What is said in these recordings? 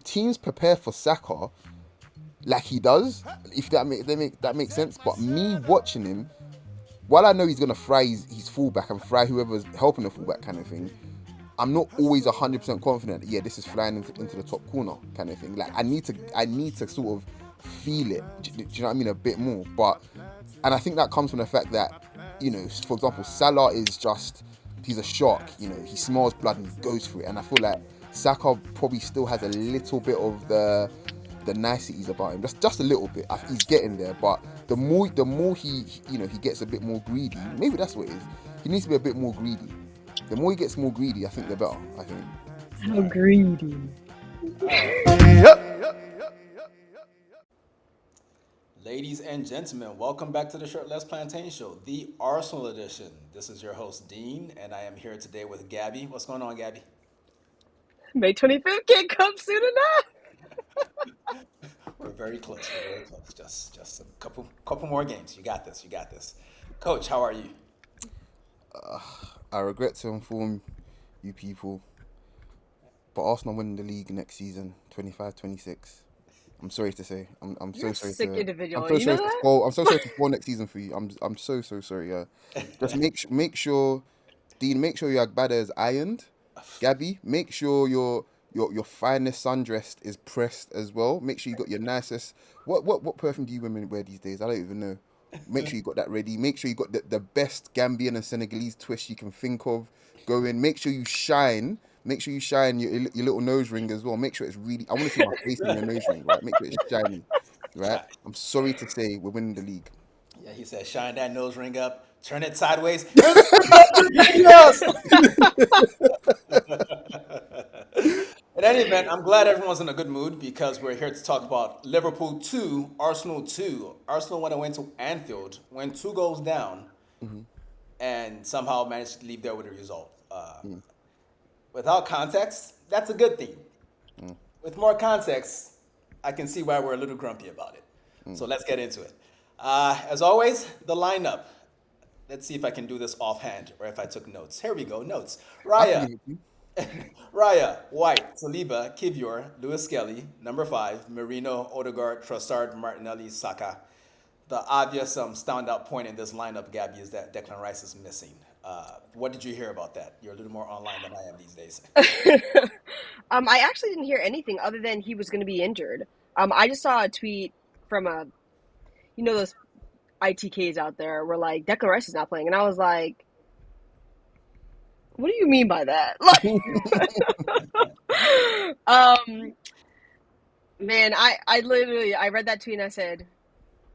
teams prepare for Saka like he does, if that makes sense. But me watching him, while I know he's gonna fry his fullback and fry whoever's helping the fullback kind of thing, I'm not always 100% confident. Yeah, this is flying into the top corner kind of thing. Like I need to sort of feel it. Do you know what I mean? A bit more, but and I think that comes from the fact that for example, Salah is just he's a shark. He smells blood and he goes for it. And I feel like Saka probably still has a little bit of the niceties about him, just a little bit. He's getting there, but the more he gets a bit more greedy. Maybe that's what it is. He needs to be a bit more greedy. The more he gets more greedy, I think the better. I think. How greedy. Ladies and gentlemen, welcome back to the Shirtless Plantain Show, the Arsenal edition. This is your host, Dean, and I am here today with Gabby. What's going on, Gabby? May 25th can't come soon enough. We're very close. We're very close. Just a couple more games. You got this. You got this. Coach, how are you? I regret to inform you people, but Arsenal winning the league next season, 25-26. I'm sorry to say. I'm You're so a sorry sick to. I'm individual. so You know sorry to that? spoil. I'm so sorry to spoil next season for you. I'm so sorry. Just make sure, Dean. Make sure your agbada is ironed. Gabby, make sure your finest sundress is pressed as well. Make sure you got your nicest. What perfume do you women wear these days? I don't even know. Make sure you got that ready. Make sure you got the best Gambian and Senegalese twist you can think of going. Make sure you shine. Make sure you shine your little nose ring as well. Make sure it's really. I want to see my face in your nose ring, right? Make sure it's shiny, right? Shine. I'm sorry to say we're winning the league. Yeah, he said, shine that nose ring up, turn it sideways, and in any event, I'm glad everyone's in a good mood because we're here to talk about Liverpool 2, Arsenal 2. Arsenal went to Anfield, went 2 goals down, Hmm. and somehow managed to leave there with a result. Without context, that's a good thing. With more context, I can see why we're a little grumpy about it. So let's get into it. As always, the lineup. Let's see if I can do this offhand or if I took notes. Here we go, notes. I can Raya, give it to you. Raya, White, Saliba, Kivior, Lewis Skelly, number 5, Marino, Odegaard, Trossard, Martinelli, Saka. The obvious standout point in this lineup, Gabby, is that Declan Rice is missing. What did you hear about that? You're a little more online than I am these days. I actually didn't hear anything other than he was going to be injured. I just saw a tweet from those ITKs out there were like, Declan Rice is not playing. And I was like, what do you mean by that? Um, man, I literally, I read that tweet and I said,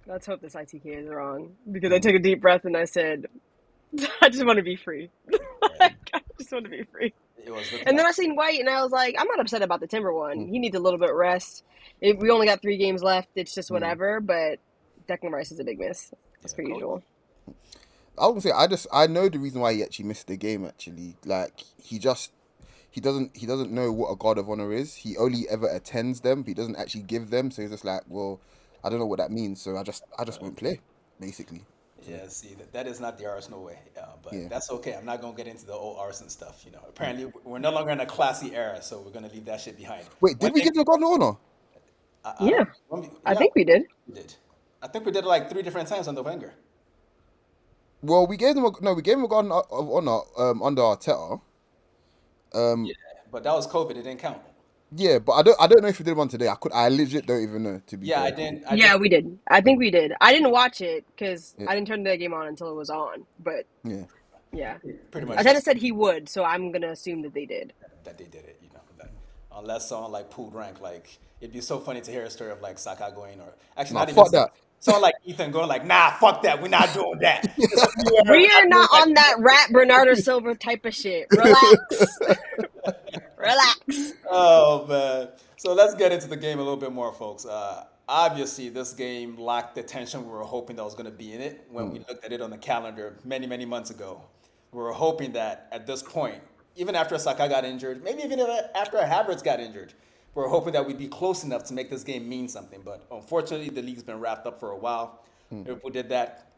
let's hope this ITK is wrong. Because I took a deep breath and I said, I just want to be free. Yeah, I just want to be free. it was looking And then like I seen White, and I was like, I'm not upset about the Timber one. Mm, He needs a little bit of rest. We only got 3 games left. It's just mm. whatever. But Declan Rice is a big miss, as yeah, per coach. usual. I would say I know the reason why he actually missed the game. Actually, like he doesn't know what a guard of honor is. He only ever attends them, but he doesn't actually give them. So he's just like, well, I don't know what that means. So I just won't play, basically. So Yeah, see, that is not the Arsenal way, but yeah. that's okay. I'm not going to get into the old Arsenal stuff. Apparently, we're no longer in a classy era, so we're going to leave that shit behind. Wait, One did we thing, give him a guard of honor? I don't Yeah, I yeah, think we did. we did. I think we did it like 3 different times under Wenger. Well, we gave him a guard of honor under Arteta. Yeah, Um, but that was COVID. It didn't count. yeah, but I don't know if we did one today. I legit don't even know, to be Yeah, I fair. didn't. I did. Yeah, we did. I think we did. I didn't watch it because Yeah, I didn't turn that game on until it was on. But yeah. yeah, Pretty much Arteta just said he would, so I'm gonna assume that they did. that they did it. Unless someone like pulled rank, like it'd be so funny to hear a story of like Saka going, or actually Nah, not even fuck Saka. that. Someone like Ethan going like, nah, fuck that. We're not doing that. It's we are We not are doing not that. on that rat Bernardo Silva type of shit. Relax, relax. Oh man. So let's get into the game a little bit more, folks. Obviously, this game lacked the tension we were hoping that was going to be in it when we Mm, looked at it on the calendar many, many months ago. We were hoping that at this point, even after Saka got injured, maybe even after Havertz got injured, we were hoping that we'd be close enough to make this game mean something. But unfortunately, the league's been wrapped up for a while. mm, Liverpool did that.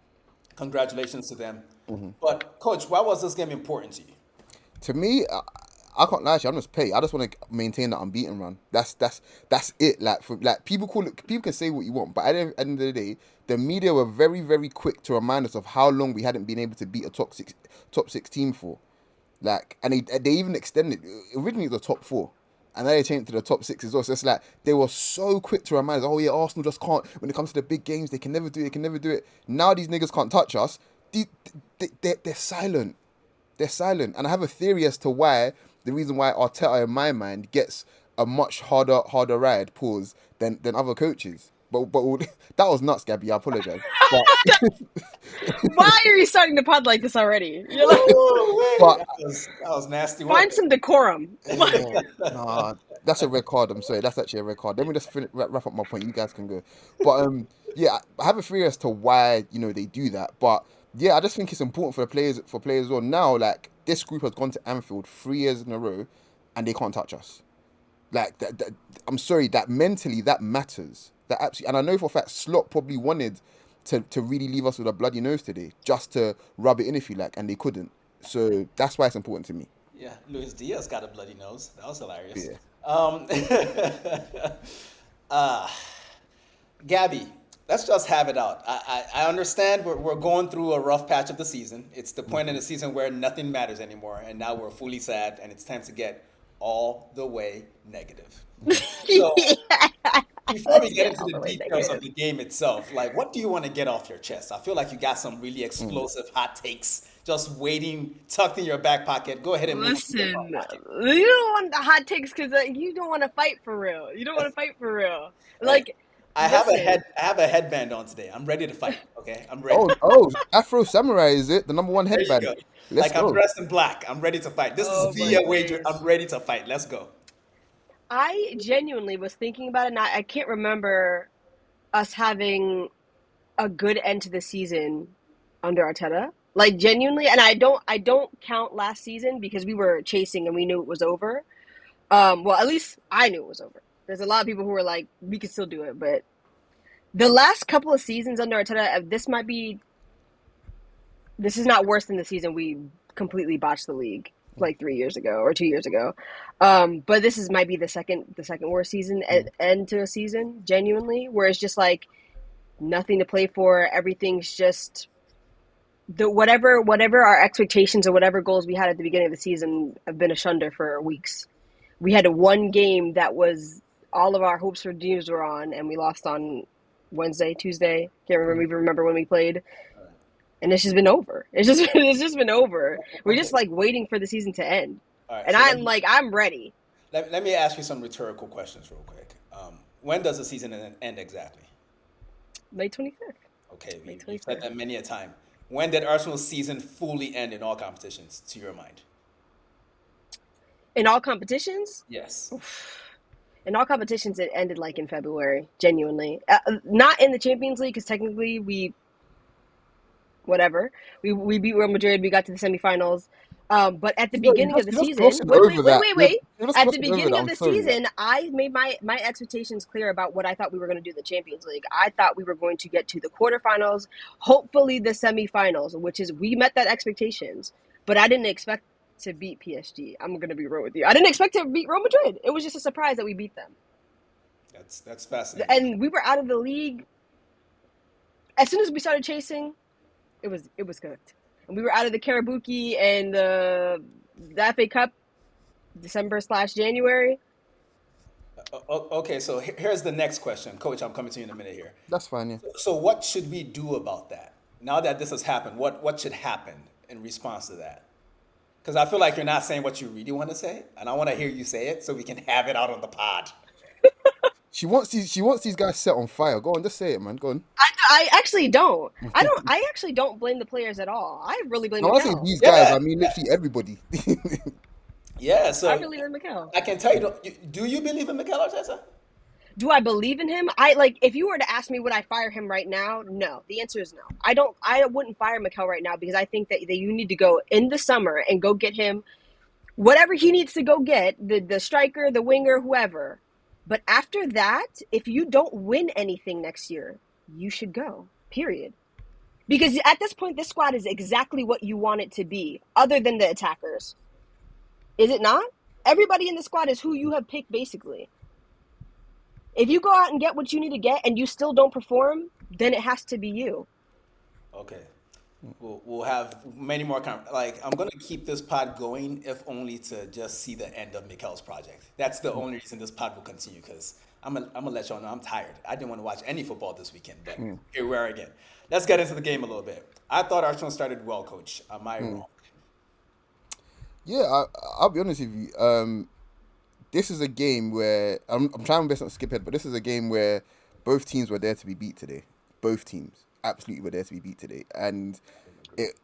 Congratulations to them. mhm. But coach, why was this game important to you? To me, I can't lie to you. I'm just petty. I just want to maintain that unbeaten run. That's it. Like people call it. People can say what you want, but at the end of the day, the media were very very quick to remind us of how long we hadn't been able to beat a top six team for. Like, and they even extended. Originally, it was the top four, and then they changed to the top six as well. So it's like they were so quick to remind us, oh yeah, Arsenal just can't. When it comes to the big games, they can never do it. They can never do it. Now these niggas can't touch us. They're silent. They're silent, and I have a theory as to why. The reason why Arteta, in my mind, gets a much harder ride pause than other coaches. But that was nuts, Gabby. I apologize. But Why are you starting the pod like this already? You're like, but That was nasty work. find some decorum. yeah, nah, that's a red card. I'm sorry, that's actually a red card. Let me just wrap up my point. You guys can go. But yeah, I have a theory as to why they do that. But yeah, I just think it's important for players as well. Now, like this group has gone to Anfield 3 years in a row, and they can't touch us. Like that, I'm sorry, that mentally that matters. That absolutely, and I know for a fact Slot probably wanted to really leave us with a bloody nose today, just to rub it in if you like, and they couldn't. So that's why it's important to me. Yeah, Luis Diaz got a bloody nose. That was hilarious. Yeah. Um, uh, Gabby, let's just have it out. I understand we're going through a rough patch of the season. It's the point in the season where nothing matters anymore, and now we're fully sad, and it's time to get all the way negative. So before we get into the details of the game itself, like what do you want to get off your chest? I feel like you got some really explosive hot takes just waiting, tucked in your back pocket. Go ahead and move to your Listen, front pocket. you don't want the hot takes because you don't want to fight for real. You don't want to fight for real. Hey, Like, I have a listen, headband on today. I'm ready to fight. Okay, I'm ready. Oh, Afro Samurai is it? The number one There you headband. go. Let's Like I'm go. dressed in black. I'm ready to fight. This is oh my via wager. days. I'm ready to fight. Let's go. I genuinely was thinking about it, and I can't remember us having a good end to the season under Arteta. Like genuinely, and I don't count last season because we were chasing and we knew it was over. Well, at least I knew it was over. There's a lot of people who were like, we could still do it, but the last couple of seasons under Arteta, this is not worse than the season we completely botched the league like 3 years ago or 2 years ago. But this might be the second worst season end to a season, genuinely, where it's just like nothing to play for. Everything's just the whatever our expectations or whatever goals we had at the beginning of the season have been ashunder for weeks. We had one game that was all of our hopes for dreams were on, and we lost on Wednesday, Tuesday. Can't remember when we played. And it's just been over. It's just been over. We're just like waiting for the season to end. All right. And So I'm ready. let me ask you some rhetorical questions real quick. When does the season end exactly? May 25th. Okay, May you've said 25th. that many a time. When did Arsenal's season fully end in all competitions, to your mind? In all competitions, Yes. it ended like in February, genuinely. Not in the Champions League because technically we beat Real Madrid, we got to the semifinals. But at the beginning of the You're just season, glossing wait, wait, over wait, that. wait, You're, wait. you're just At the glossing over beginning that. of I'm the sorry. season, I made my expectations clear about what I thought we were going to do in the Champions League. I thought we were going to get to the quarterfinals, hopefully the semifinals, which is we met that expectations. But I didn't expect to beat PSG. I'm going to be real with you. I didn't expect to beat Real Madrid. It was just a surprise that we beat them. That's fascinating. And we were out of the league as soon as we started chasing. It was cooked. And we were out of the Karabuki and the FA Cup December/January. Okay, so here's the next question. Coach, I'm coming to you in a minute here. That's fine. Yeah. So what should we do about that? Now that this has happened, what should happen in response to that? Because I feel like you're not saying what you really want to say, and I want to hear you say it so we can have it out on the pod. She wants these guys set on fire. Go on, just say it, man. Go on. I actually don't. I actually don't blame the players at all. I really blame Now, when I say Mikel. these guys, Yeah, I mean literally everybody. yeah. I So really blame Mikel. I can tell you, do you believe in Mikel Arteta? Do I believe in him? If you were to ask me would I fire him right now? No. The answer is no. I wouldn't fire Mikel right now because I think that you need to go in the summer and go get him whatever he needs to go get, the striker, the winger, whoever. But after that, if you don't win anything next year, you should go. Period. Because at this point, this squad is exactly what you want it to be, other than the attackers. Is it not? everybody in the squad is who you have picked, basically. If you go out and get what you need to get and you still don't perform, then it has to be you. Okay. We'll have many more like I'm gonna keep this pod going if only to just see the end of Mikel's project. That's the only reason this pod will continue because I'm gonna let y'all know I'm tired. I didn't want to watch any football this weekend, but here we are again. Let's get into the game a little bit. I thought Arsenal started well, Coach. Am I wrong? Yeah, I'll be honest with you. This is a game where I'm trying my best not to skip ahead, but this is a game where both teams were there to be beat today. Both teams absolutely were there to be beat today, and it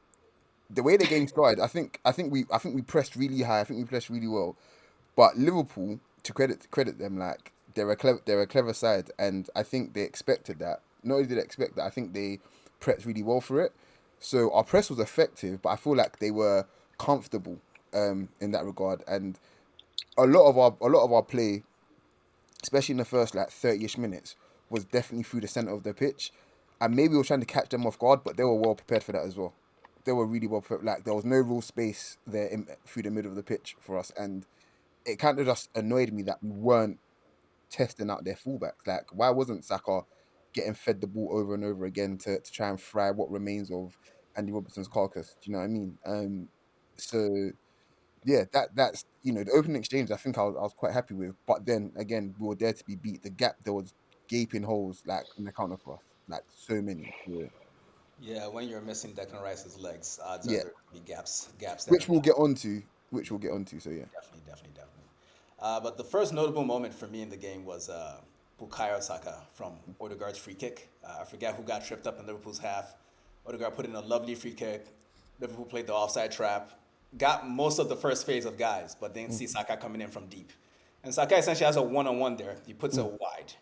the way the game started, I think we pressed really high. I think we pressed really well. But Liverpool, to credit them, like they're a clever side, and I think they expected that. Not only did they expect that, I think they prepped really well for it. So our press was effective, but I feel like they were comfortable in that regard. And a lot of our play, especially in the first like 30ish minutes, was definitely through the center of the pitch, and maybe we were trying to catch them off guard, but they were well prepared for that as well. They were really well prepared. Like there was no real space there through the middle of the pitch for us, and it kind of just annoyed me that we weren't testing out their fullbacks. Like why wasn't Saka getting fed the ball over and over again to try and fry what remains of Andy Robertson's carcass? Do you know what I mean? So yeah, that's the opening exchange. I think I was quite happy with, but then again, we were there to be beat. The gap there was gaping holes like in the counter for us, like so many. Yeah, Yeah, when you're missing Declan Rice's legs, odds are yeah. there will be gaps there. Which we'll get onto. Which we'll get onto. So yeah. Definitely, definitely, definitely. But the first notable moment for me in the game was Bukayo Saka from Odegaard's free kick. I forget who got tripped up in Liverpool's half. Odegaard put in a lovely free kick. Liverpool played the offside trap, got most of the first phase of guys, but didn't see Saka coming in from deep. And Saka essentially has a one-on-one there. He puts it wide.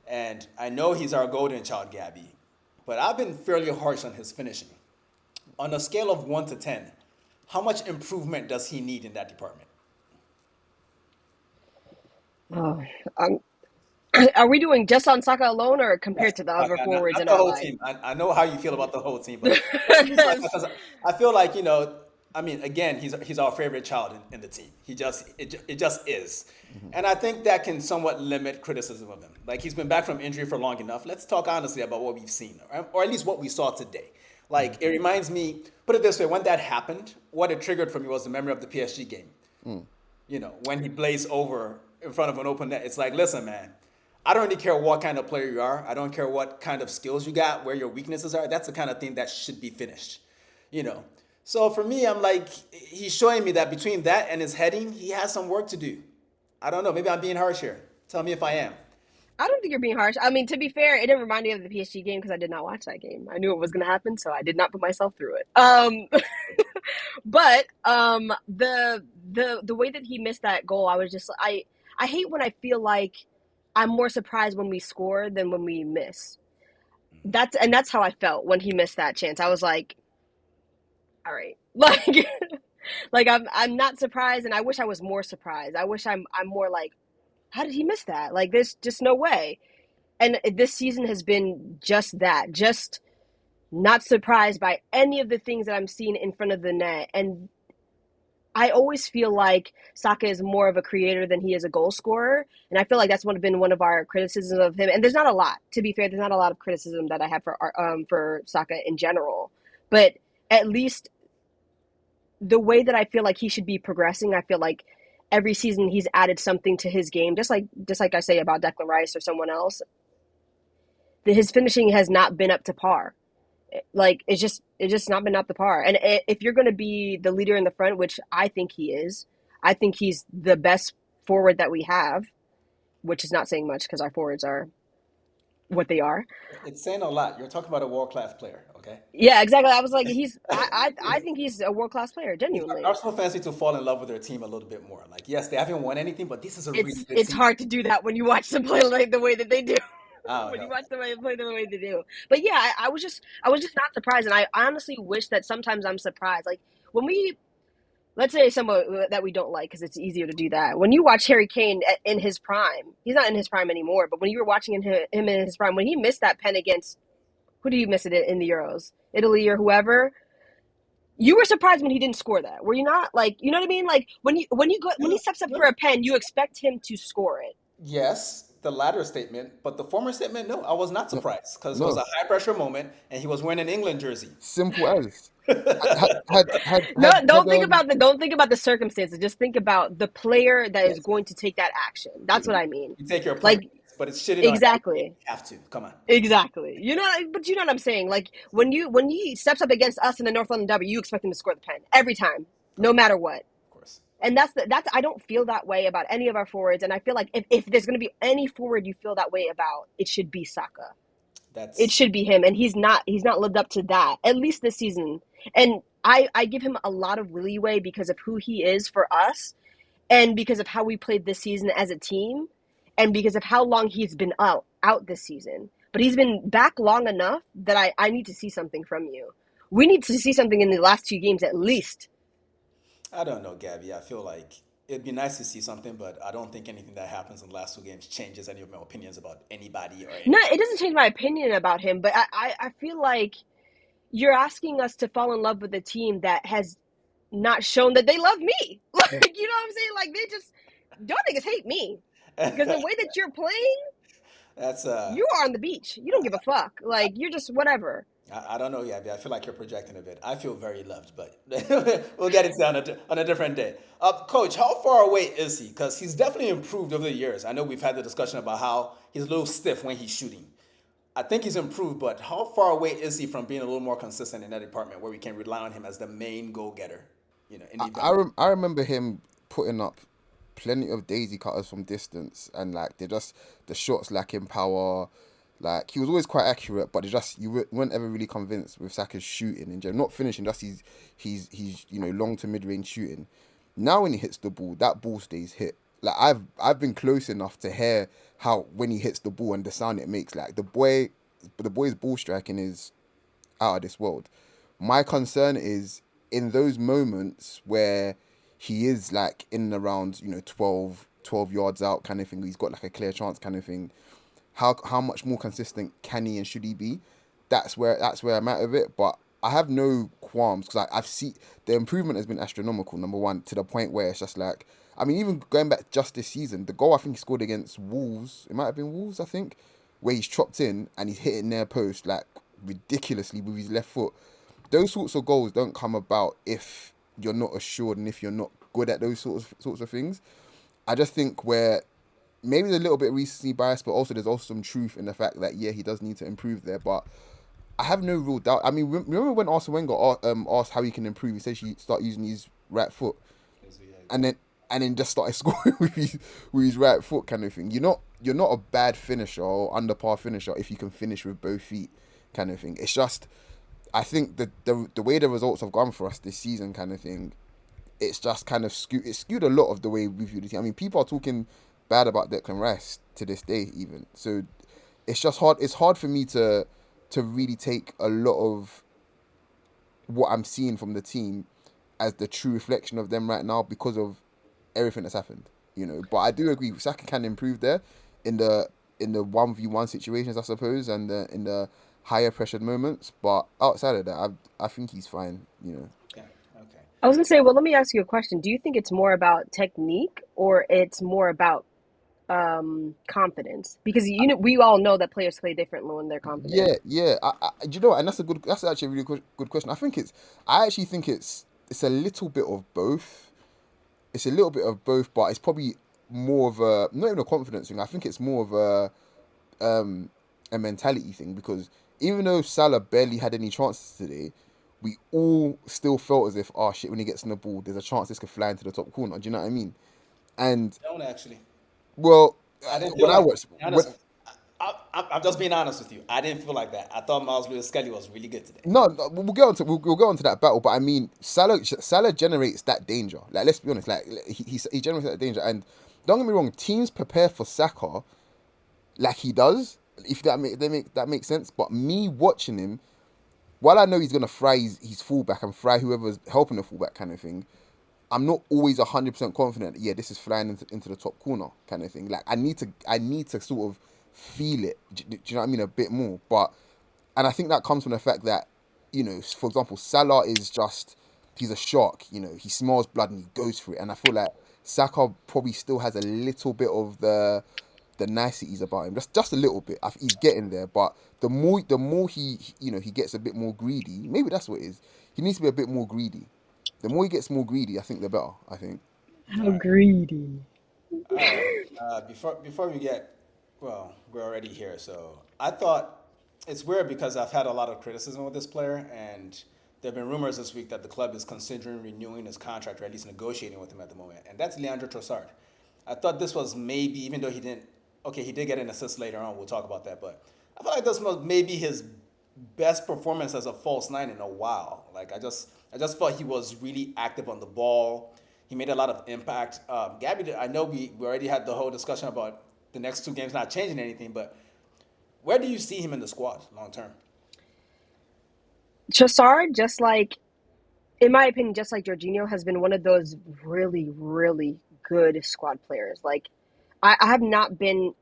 And I know he's our golden child, Gabby, but I've been fairly harsh on his finishing. On a scale of 1 to 10, how much improvement does he need in that department? Oh, um, are we doing just on Saka alone or Yes, compared to the other Saka, forwards not in the our whole line? team. I know how you feel about the whole team, but especially Saka, 'cause I feel like I mean, again, he's our favorite child in the team. It just is, and I think that can somewhat limit criticism of him. Like he's been back from injury for long enough. Let's talk honestly about what we've seen, or at least what we saw today. Like it reminds me, put it this way: when that happened, what it triggered for me was the memory of the PSG game. When he blazed over in front of an open net, it's like, listen, man, I don't really care what kind of player you are. I don't care what kind of skills you got, where your weaknesses are. That's the kind of thing that should be finished, you know. So for me, I'm like, he's showing me that between that and his heading, he has some work to do. I don't know. Maybe I'm being harsh here. Tell me if I am. I don't think you're being harsh. I mean, to be fair, it didn't remind me of the PSG game because I did not watch that game. I knew it was going to happen, so I did not put myself through it. But the way that he missed that goal, I was just I hate when I feel like I'm more surprised when we score than when we miss. That's how I felt when he missed that chance. I was like, all right, like I'm not surprised, and I wish I was more surprised. I wish I'm more like, how did he miss that? Like, there's just no way. And this season has been just that, just not surprised by any of the things that I'm seeing in front of the net. And I always feel like Saka is more of a creator than he is a goal scorer, and I feel like that's been one of our criticisms of him. And there's not a lot, to be fair. There's not a lot of criticism that I have for Saka in general, but at least the way that I feel like he should be progressing, I feel like every season he's added something to his game, just like I say about Declan Rice or someone else. His finishing has not been up to par. Like it's just not been up to par. And if you're going to be the leader in the front, which I think he is, I think he's the best forward that we have, which is not saying much because our forwards are what they are. It's saying a lot. You're talking about a world class player, okay? Yeah, exactly. I was like, I think he's a world class player, genuinely. Arsenal fans need to fall in love with their team a little bit more. Like, yes, they haven't won anything, but this is a really It's good it's team. hard to do that when you watch them play like the way that they do. I don't When you know. watch them play the way they do. But yeah, I was just not surprised, and I honestly wish that sometimes I'm surprised. Like when we let's say someone that we don't like because it's easier to do that. When you watch Harry Kane in his prime, he's not in his prime anymore. But when you were watching him in his prime, when he missed that pen against who do you miss it in the Euros, Italy or whoever, You were surprised when he didn't score that, were you not? Like, you know what I mean? Like when he steps up for a pen, you expect him to score it. Yes, the latter statement, but the former statement, no, I was not No, surprised because it was no. a high pressure moment and he was wearing an England jersey. Simple as. No, Had don't think about the circumstances. Just think about the player that is Yes, going to take that action. That's what you, I mean. you take your opponent, Like but it's shitting on every game. exactly. You have to. Come on. Of Exactly. But you know what I'm saying? Like when he steps up against us in the North London Derby, you expect him to score the pen every time, no matter what. course. And that's I don't feel that way about any of our forwards, and I feel like if there's going to be any forward you feel that way about, it should be Saka. It That's should be him, and he's not lived up to that at least this season. And I give him a lot of leeway because of who he is for us, and because of how we played this season as a team, and because of how long he's been out this season. But he's been back long enough that I need to see something from you. We need to see something in the last 2 games at least. I don't know, Gabby. I feel like it'd be nice to see something, but I don't think anything that happens in the last 2 games changes any of my opinions about anybody or No, anything. it doesn't change my opinion about him, but I feel like you're asking us to fall in love with a team that has not shown that they love me. Like, you know what I'm saying? Like, they just, y'all niggas hate me. Because the way that you're playing, That's you are on the beach. You don't give a fuck. Like, you're just whatever. I don't know, Gabby. I feel like you're projecting a bit. I feel very loved, but we'll get into that on a different day. Coach, how far away is he? Because he's definitely improved over the years. I know we've had the discussion about how he's a little stiff when he's shooting. I think he's improved, but how far away is he from being a little more consistent in that department where we can rely on him as the main goal getter? In the event. I remember him putting up plenty of daisy cutters from distance, and like they're just the shots lacking power. Like he was always quite accurate, but they just weren't ever really convinced with Saka's shooting in general, not finishing, just he's long to mid range shooting. Now when he hits the ball, that ball stays hit. Like I've been close enough to hear how when he hits the ball and the sound it makes. Like the boy's ball striking is out of this world. My concern is in those moments where he is like in and around, 12 yards out kind of thing, he's got like a clear chance kind of thing. How much more consistent can he and should he be? That's where I'm at with it. But I have no qualms because I've seen the improvement has been astronomical. Number one, to the point where it's just like, I mean, even going back just this season, the goal I think he scored against Wolves, it might have been Wolves, I think, where he's chopped in and he's hitting their post like ridiculously with his left foot. Those sorts of goals don't come about if you're not assured and if you're not good at those sorts of things. I just think where maybe there's a little bit recency bias, but also there's also some truth in the fact that yeah, he does need to improve there. But I have no real doubt. I mean, remember when Arsene Wenger asked how he can improve? He said he start using his right foot, and then just started scoring with his right foot, kind of thing. You're not a bad finisher or under par finisher if you can finish with both feet, kind of thing. It's just I think the way the results have gone for us this season, kind of thing, it's just kind of skewed a lot of the way we view the team. I mean, people are talking bad about Declan Rice to this day, even. So it's just hard. It's hard for me to really take a lot of what I'm seeing from the team as the true reflection of them right now because of everything that's happened. But I do agree, Saka can improve there in the 1v1 situations, I suppose, and in the higher pressured moments. But outside of that, I think he's fine. Okay. Okay. I was gonna say, well, let me ask you a question. Do you think it's more about technique or it's more about confidence? Because we all know that players play differently when they're confident. Yeah, yeah. Do you know what? And that's actually a really good question. I actually think it's a little bit of both. It's a little bit of both, but it's probably more of a not even a confidence thing. I think it's more of a mentality thing because even though Salah barely had any chances today, we all still felt as if, oh shit, when he gets in the ball, there's a chance this could fly into the top corner. Do you know what I mean? And Don't actually. well, I didn't feel when I like that. watched To be when honest, I'm just being honest with you. I didn't feel like that. I thought Miles Lewis Skelly was really good today. no, we'll go on to that battle, but I mean, Salah generates that danger. Like, let's be honest, like he generates that danger, and don't get me wrong, teams prepare for Saka like he does. If that makes sense, but me watching him, while I know he's gonna fry his fullback and fry whoever's helping the fullback kind of thing, I'm not always 100% confident. That, yeah, this is flying into the top corner kind of thing. Like I need to sort of feel it. Do you know what I mean? A bit more, but and I think that comes from the fact that for example, Salah is just he's a shark. He smells blood and he goes for it. And I feel like Saka probably still has a little bit of the niceties about him, just a little bit. He's getting there, but the more he gets a bit more greedy. Maybe that's what it is. He needs to be a bit more greedy. The more he gets more greedy, I think the better. I think. How greedy. All right. Before we get, well, we're already here. So I thought it's weird because I've had a lot of criticism with this player, and there have been rumors this week that the club is considering renewing his contract or at least negotiating with him at the moment, and that's Leandro Trossard. I thought this was maybe, even though he didn't, okay, he did get an assist later on. We'll talk about that, but I feel like this was maybe his best performance as a false nine in a while. Like I just thought he was really active on the ball. He made a lot of impact. Gabby, I know we already had the whole discussion about the next two games not changing anything, but where do you see him in the squad long term? Trossard, just like, in my opinion, just like Jorginho, has been one of those really, really good squad players. Like, I have not been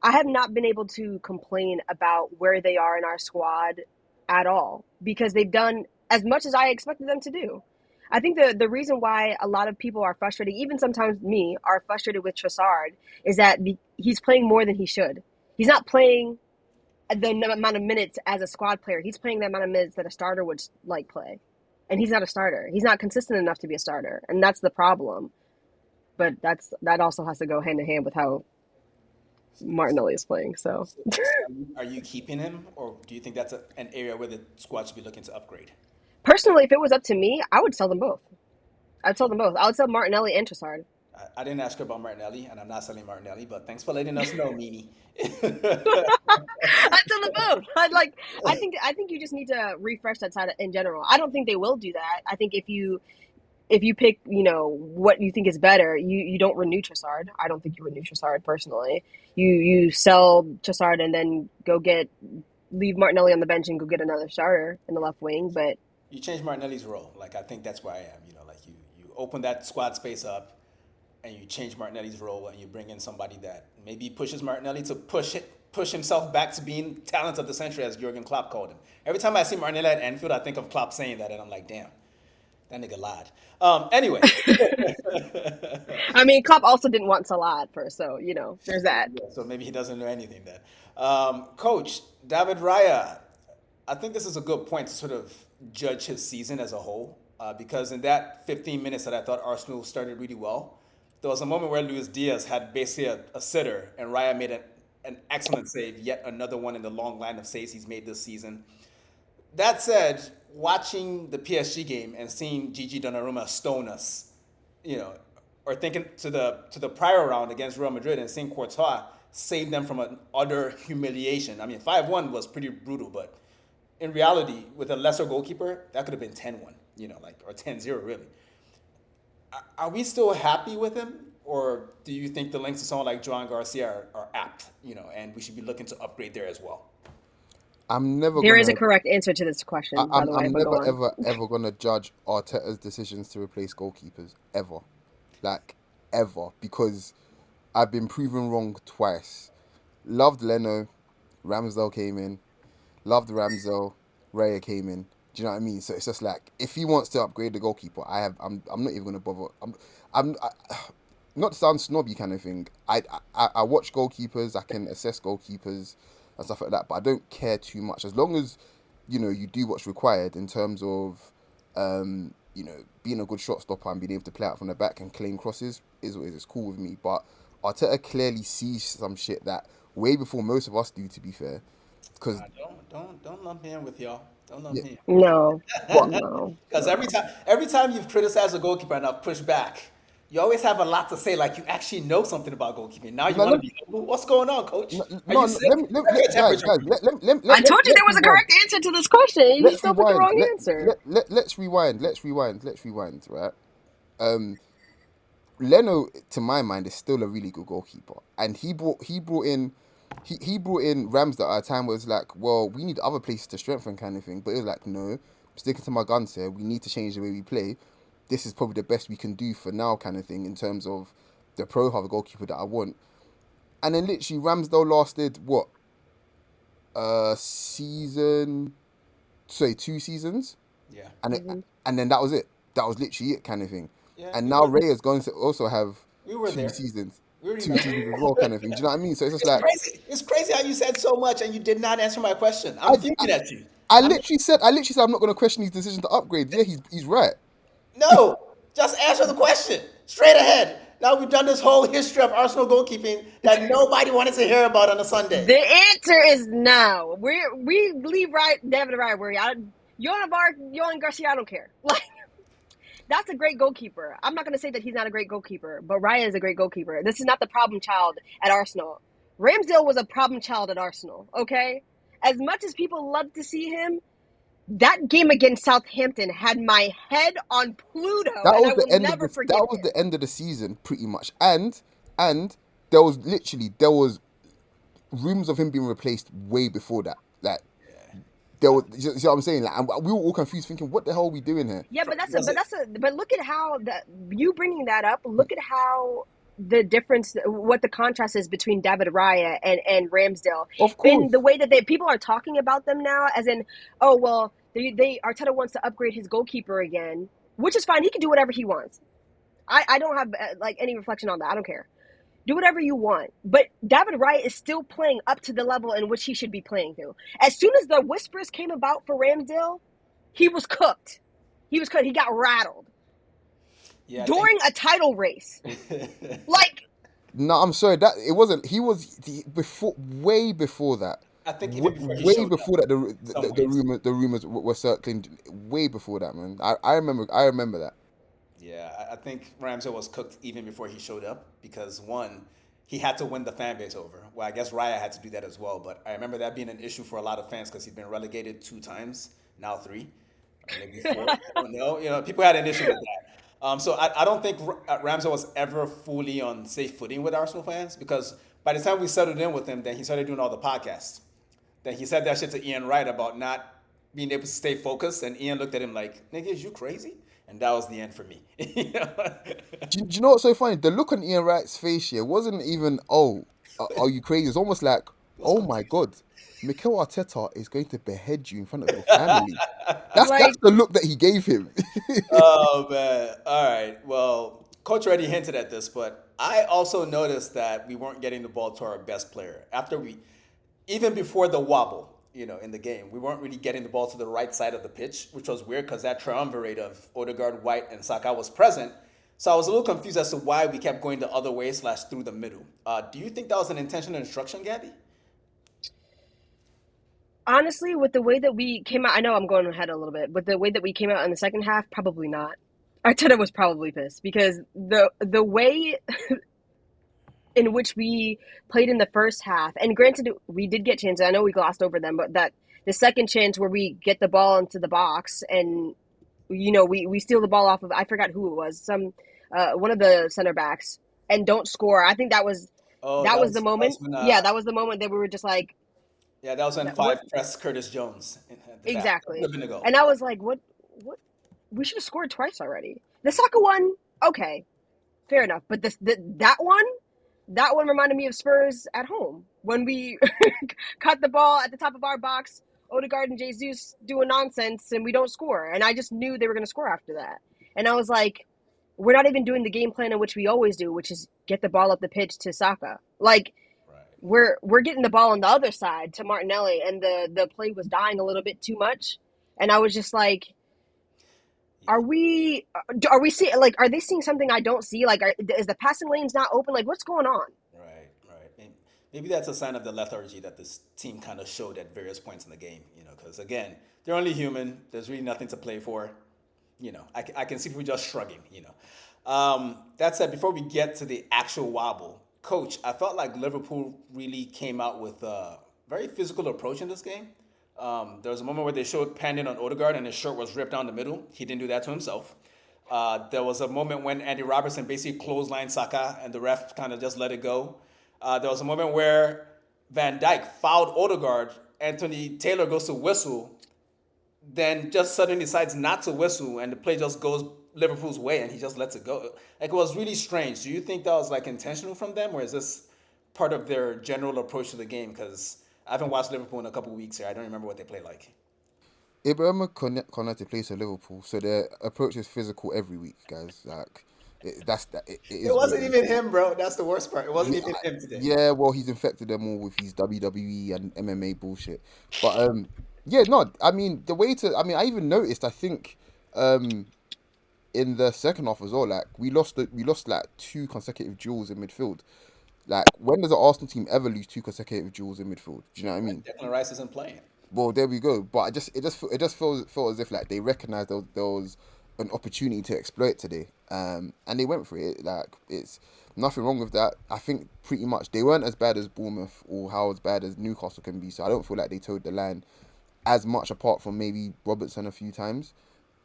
able to complain about where they are in our squad at all because they've done as much as I expected them to do. I think the reason why a lot of people are frustrated, even sometimes me, are frustrated with Trossard is that he's playing more than he should. He's not playing the amount of minutes as a squad player. He's playing the amount of minutes that a starter would like play, and he's not a starter. He's not consistent enough to be a starter, and that's the problem. But that also has to go hand in hand with how Martinelli is playing. So Are you keeping him, or do you think that's an area where the squad should be looking to upgrade? personally, if it was up to me, I would sell them both. I'd sell them both. I would sell Martinelli and Trossard. I didn't ask her about Martinelli, and I'm not selling Martinelli, but thanks for letting us know, Meanie. I'd sell them both. I think you just need to refresh that side in general. I don't think they will do that. I think if you pick, what you think is better, you don't renew Trossard. I don't think you renew Trossard personally. You sell Trossard and then leave Martinelli on the bench and go get another starter in the left wing. But You change Martinelli's role. Like, I think that's where I am. Like you open that squad space up, and you change Martinelli's role, and you bring in somebody that maybe pushes Martinelli to push himself back to being talent of the century, as Jurgen Klopp called him. Every time I see Martinelli at Anfield, I think of Klopp saying that, and I'm like, damn, that nigga lied. Anyway, I mean, Klopp also didn't want Salah at first, so there's that. so maybe he doesn't know anything then. Coach David Raya, I think this is a good point to sort of judge his season as a whole, because in that 15 minutes that I thought Arsenal started really well, there was a moment where Luis Diaz had basically a sitter, and Raya made an excellent save, yet another one in the long line of saves he's made this season. That said, watching the PSG game and seeing Gigi Donnarumma stone us, you know, or thinking to the prior round against Real Madrid and seeing Courtois save them from an utter humiliation. I mean, 5-1 was pretty brutal, but in reality, with a lesser goalkeeper, that could have been 10-1, or 10-0 really. Are we still happy with him, or do you think the links to someone like Joan Garcia are apt, and we should be looking to upgrade there as well? I'm never There is a gonna. correct answer to this question, by I'm the way, I'm but go never on. ever gonna judge Arteta's decisions to replace goalkeepers ever, like ever, because I've been proven wrong twice. Loved Leno, Ramsdale came in. Loved Ramsdale, Raya came in. Do you know what I mean? So it's just like if he wants to upgrade the goalkeeper, I'm not even gonna bother. Not to sound snobby kind of thing. I watch goalkeepers. I can assess goalkeepers and stuff like that, but I don't care too much as long as you do what's required in terms of being a good shot stopper and being able to play out from the back and claim crosses is what it is. It's cool with me. But Arteta clearly sees some shit that way before most of us do. To be fair, because Don't lump me in with y'all. Don't lump yeah, me in. No, but no, Because no. every time you've criticized a goalkeeper and I've pushed back, you always have a lot to say, like you actually know something about goalkeeping. Now you no, want to be, what's going on, coach? no, Are you no, sick? Check your guys, temperature, please. I told you there let's was a rewind. correct answer to this question. You Let's still put the rewind. wrong answer. Let's rewind. Let's rewind. Right. Um, Leno, to my mind, is still a really good goalkeeper, and he brought in Ramsdale at a time where it's like, well, we need other places to strengthen, kind of thing. But it was like, no, I'm sticking to my guns here. We need to change the way we play. This is probably the best we can do for now, kind of thing, in terms of the profile of the goalkeeper that I want. And then literally Ramsdale lasted what, season? Sorry, 2 seasons, Yeah. and then that was it. that was literally it, kind of thing. Yeah, And now Ray is going to also have we were two there. seasons, We were two there. seasons as well, kind of thing. Do you know what I mean? So it's just It's like crazy. It's crazy how you said so much and you did not answer my question. I'm I, fuming at you. I'm I literally said I'm not going to question his decision to upgrade. Yeah, he's right. no. Just answer the question straight ahead. Now we've done this whole history of Arsenal goalkeeping that nobody wanted to hear about on a Sunday. The answer is no. We leave David Raya where Yohan Garcia. I don't care. Like that's a great goalkeeper. I'm not going to say that he's not a great goalkeeper, but Raya is a great goalkeeper. This is not the problem child at Arsenal. Ramsdale was a problem child at Arsenal. Okay, as much as people love to see him, that game against Southampton had my head on Pluto, That and was I the will end of never the forget that was it. the end of the season, pretty much. And there was rumors of him being replaced way before that. Like there was, you see what I'm saying? Like, and we were all confused, thinking, "What the hell are we doing here?" Yeah, Was it? but look at how that you bringing that up. Look at how the difference, what the contrast is between David Raya and Ramsdale, Of in the course, way that people are talking about them now, as in, oh well, they Arteta wants to upgrade his goalkeeper again, which is fine. He can do whatever he wants. I don't have like any reflection on that. I don't care. Do whatever you want. But David Raya is still playing up to the level in which he should be playing to. As soon as the whispers came about for Ramsdale, he was cooked. He was cooked. He got rattled Yeah, I think. during a title race. Like, no, I'm sorry that it wasn't. Before, way before that, I think even before he way showed up, before that. some ways. The rumors were circling way before that, man. I remember that. Yeah, I think Ramsey was cooked even before he showed up because one, he had to win the fan base over. Well, I guess Raya had to do that as well, but I remember that being an issue for a lot of fans because he'd been relegated 2 times, now three, or maybe four. I don't know. People had an issue with that. So I don't think Ramsey was ever fully on safe footing with Arsenal fans because by the time we settled in with him, then he started doing all the podcasts. Then he said that shit to Ian Wright about not being able to stay focused, and Ian looked at him like, "Nigga, is you crazy?" And that was the end for me. You know? Do you know what's so funny? The look on Ian Wright's face here wasn't even, "Oh, are you crazy?" It's almost like, What's "Oh going my on? god, Mikel Arteta is going to behead you in front of your family." That's like the look that he gave him. Oh man! All right. Well, coach already hinted at this, but I also noticed that we weren't getting the ball to our best player after even before the wobble. In the game, we weren't really getting the ball to the right side of the pitch, which was weird because that triumvirate of Odegaard, White, and Saka was present. So I was a little confused as to why we kept going the other way / through the middle. Do you think that was an intentional instruction, Gabby? honestly, with the way that we came out, I know I'm going ahead a little bit, but the way that we came out in the second half, probably not. Arteta was probably pissed because the way in which we played in the first half, and granted, we did get chances. I know we glossed over them, but that the second chance where we get the ball into the box and we steal the ball off of, I forgot who it was, some one of the center backs, and don't score. I think Oh, that was the that was moment. when Yeah, that was the moment that we were just like, yeah, that was when what five pressed Curtis Jones at the back. That would exactly? have been a goal. And I was like, what? We should have scored twice already. The Saka one, okay, fair enough, but that one reminded me of Spurs at home when we cut the ball at the top of our box. Odegaard and Jesus doing nonsense, and we don't score. And I just knew they were going to score after that. And I was like, we're not even doing the game plan in which we always do, which is get the ball up the pitch to Saka. Like Right. we're getting the ball on the other side to Martinelli, and the play was dying a little bit too much. And I was just like, Yeah. are we seeing, like, are they seeing something I don't see? Like, is the passing lanes not open? Like, what's going on? Right, right. And maybe that's a sign of the lethargy that this team kind of showed at various points in the game, because again, they're only human. There's really nothing to play for. I can see people just shrugging. That said, before we get to the actual wobble, coach, I felt like Liverpool really came out with a very physical approach in this game. There was a moment where they showed Pandit on Odegaard and his shirt was ripped down the middle. He didn't do that to himself. There was a moment when Andy Robertson basically clotheslined Saka and the ref kind of just let it go. There was a moment where Van Dijk fouled Odegaard. Anthony Taylor goes to whistle, then just suddenly decides not to whistle, and the play just goes Liverpool's way, and he just lets it go. Like, it was really strange. Do you think that was like intentional from them, or is this part of their general approach to the game? Because I haven't watched Liverpool in a couple of weeks here. I don't remember what they play like. Ibrahim Konate plays for Liverpool, so their approach is physical every week, guys. Like that's that. It It is what it wasn't is. even him, bro. That's the worst part. It wasn't He, even him today. yeah, well, he's infected them all with his WWE and MMA bullshit. But yeah, no, I mean the way to. I mean, I even noticed. I think um in the second half as well, like we lost like two consecutive duels in midfield. Like when does an Arsenal team ever lose two consecutive duels in midfield? Do you know what I mean? Declan Rice isn't playing. Well, there we go. But it just feels felt as if like they recognized there was an opportunity to exploit today, and they went for it. Like it's nothing wrong with that. I think pretty much they weren't as bad as Bournemouth or how as bad as Newcastle can be. So I don't feel like they towed the line as much, apart from maybe Robertson a few times.